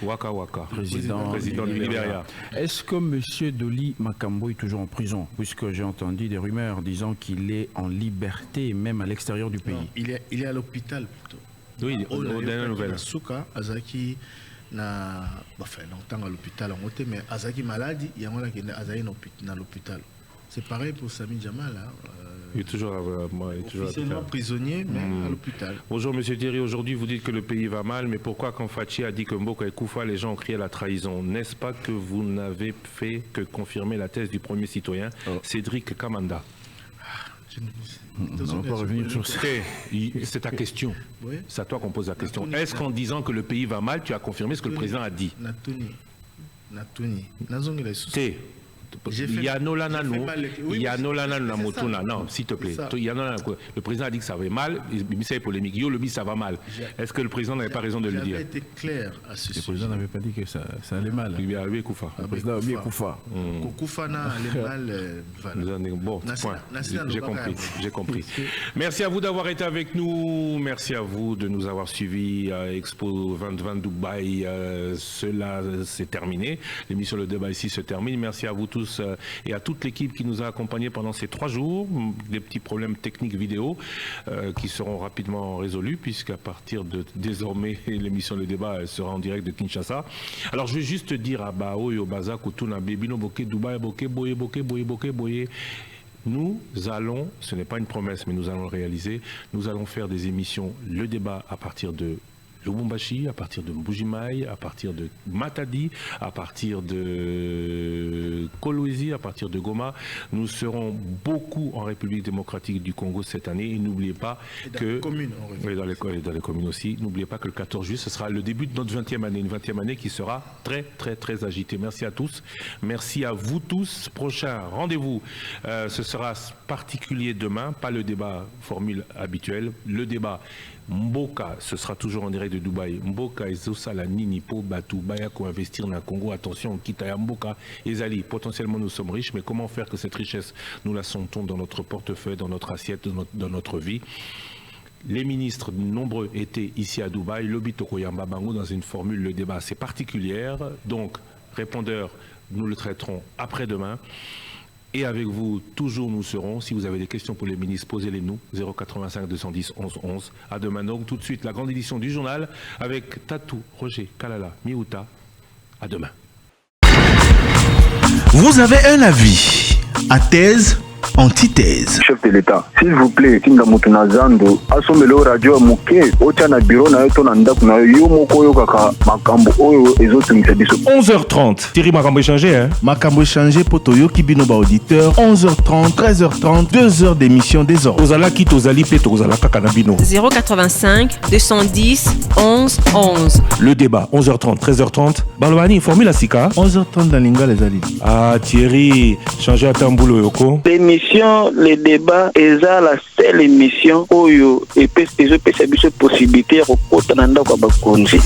Waka Waka, président du Libéria. Est-ce que M. Doli Makambo est toujours en prison? Puisque j'ai entendu des rumeurs disant qu'il est en liberté, même à l'extérieur du pays. Non, il est à l'hôpital plutôt. Oui, au dernier nouvelle. Souka, Azaki, na fait longtemps à l'hôpital en côté mais azaki maladie il y a un qui azaki dans l'hôpital. C'est pareil pour Sami Jamal. Il est toujours officiellement prisonnier, mais à l'hôpital. Bonjour Monsieur Thierry, aujourd'hui vous dites que le pays va mal, mais pourquoi quand Fachi a dit que Mboka et Koufa, les gens ont crié à la trahison? N'est-ce pas que vous n'avez fait que confirmer la thèse du premier citoyen, Cédric Kamanda? On va pas revenir sur ça. C'est ta question. Oui. C'est à toi qu'on pose la question. Est-ce qu'en disant que le pays va mal, tu as confirmé ce que le président a dit? Natuni. Il y a Nolana Motuna. Non, s'il te plaît. Le président a dit que ça va mal. C'est polémique. Yo, le bis, ça va mal. Est-ce que le président n'avait pas raison de le dire? J'avais été clair à ce sujet. Le président n'avait pas dit que ça allait mal. Il y a Koufa. Le président a bien Koufa. Koufa allait mal. Bon, point. J'ai compris. Merci à vous d'avoir été avec nous. Merci à vous de nous avoir suivis à Expo 2020 Dubaï. Cela c'est terminé. L'émission Le Débat ici se termine. Merci à vous tous et à toute l'équipe qui nous a accompagnés pendant ces 3 jours. Des petits problèmes techniques vidéo qui seront rapidement résolus puisqu'à partir de désormais l'émission Le Débat elle sera en direct de Kinshasa. Alors je vais juste dire à Bao et au Baza Kotuna Bebino Boké Dubaï Boké Boye Boké Boye Boké Boye. Nous allons, ce n'est pas une promesse mais nous allons le réaliser, nous allons faire des émissions Le Débat à partir de Lubumbashi, à partir de Mbujimaï, à partir de Matadi, à partir de Kolwezi, à partir de Goma. Nous serons beaucoup en République démocratique du Congo cette année. Et n'oubliez pas que... Dans les communes aussi. N'oubliez pas que le 14 juillet, ce sera le début de notre 20e année. Une 20e année qui sera très, très, très agitée. Merci à tous. Merci à vous tous. Prochain rendez-vous, ce sera particulier demain. Pas le débat formule habituelle. Le débat Mboka, ce sera toujours en direct de Dubaï. Mboka et Zosala Nini Po Batu Bayako investir dans le Congo. Attention, Kitaya Mboka et Zali. Potentiellement nous sommes riches, mais comment faire que cette richesse nous la sentons dans notre portefeuille, dans notre assiette, dans notre vie? Les ministres nombreux étaient ici à Dubaï. Lobi Tokoyamba Bango dans une formule Le Débat assez particulière. Donc, répondeur, nous le traiterons après-demain. Et avec vous, toujours nous serons. Si vous avez des questions pour les ministres, posez-les nous. 085 210 11 11. À demain donc. Tout de suite, la grande édition du journal avec Tatou, Roger, Kalala, Miouta. À demain. Vous avez un avis à thèse, antithèse. Chef de l'État, s'il vous plaît, Kinga Mutunazando, asomelo radio muke, ochana bureau na yoto na ndaku na yo moko yo kaka makambo oyo ezotumisa biso. 11h30. Thierry makambo échangé hein. Makambo échangé poto yo kibino ba auditeur. 11h30, 13h30, 2 heures d'émission des ordres. Ozala ki tozali pe tozala kaka na bino. 085 210 11 11. Le débat 11h30, 13h30. Balwani formule à Sika. 11h30 dans Linga les Ali. Ah Thierry, changer à tamboulou yoko. L'émission, le débat, est la seule émission où il y a une possibilité de rencontrer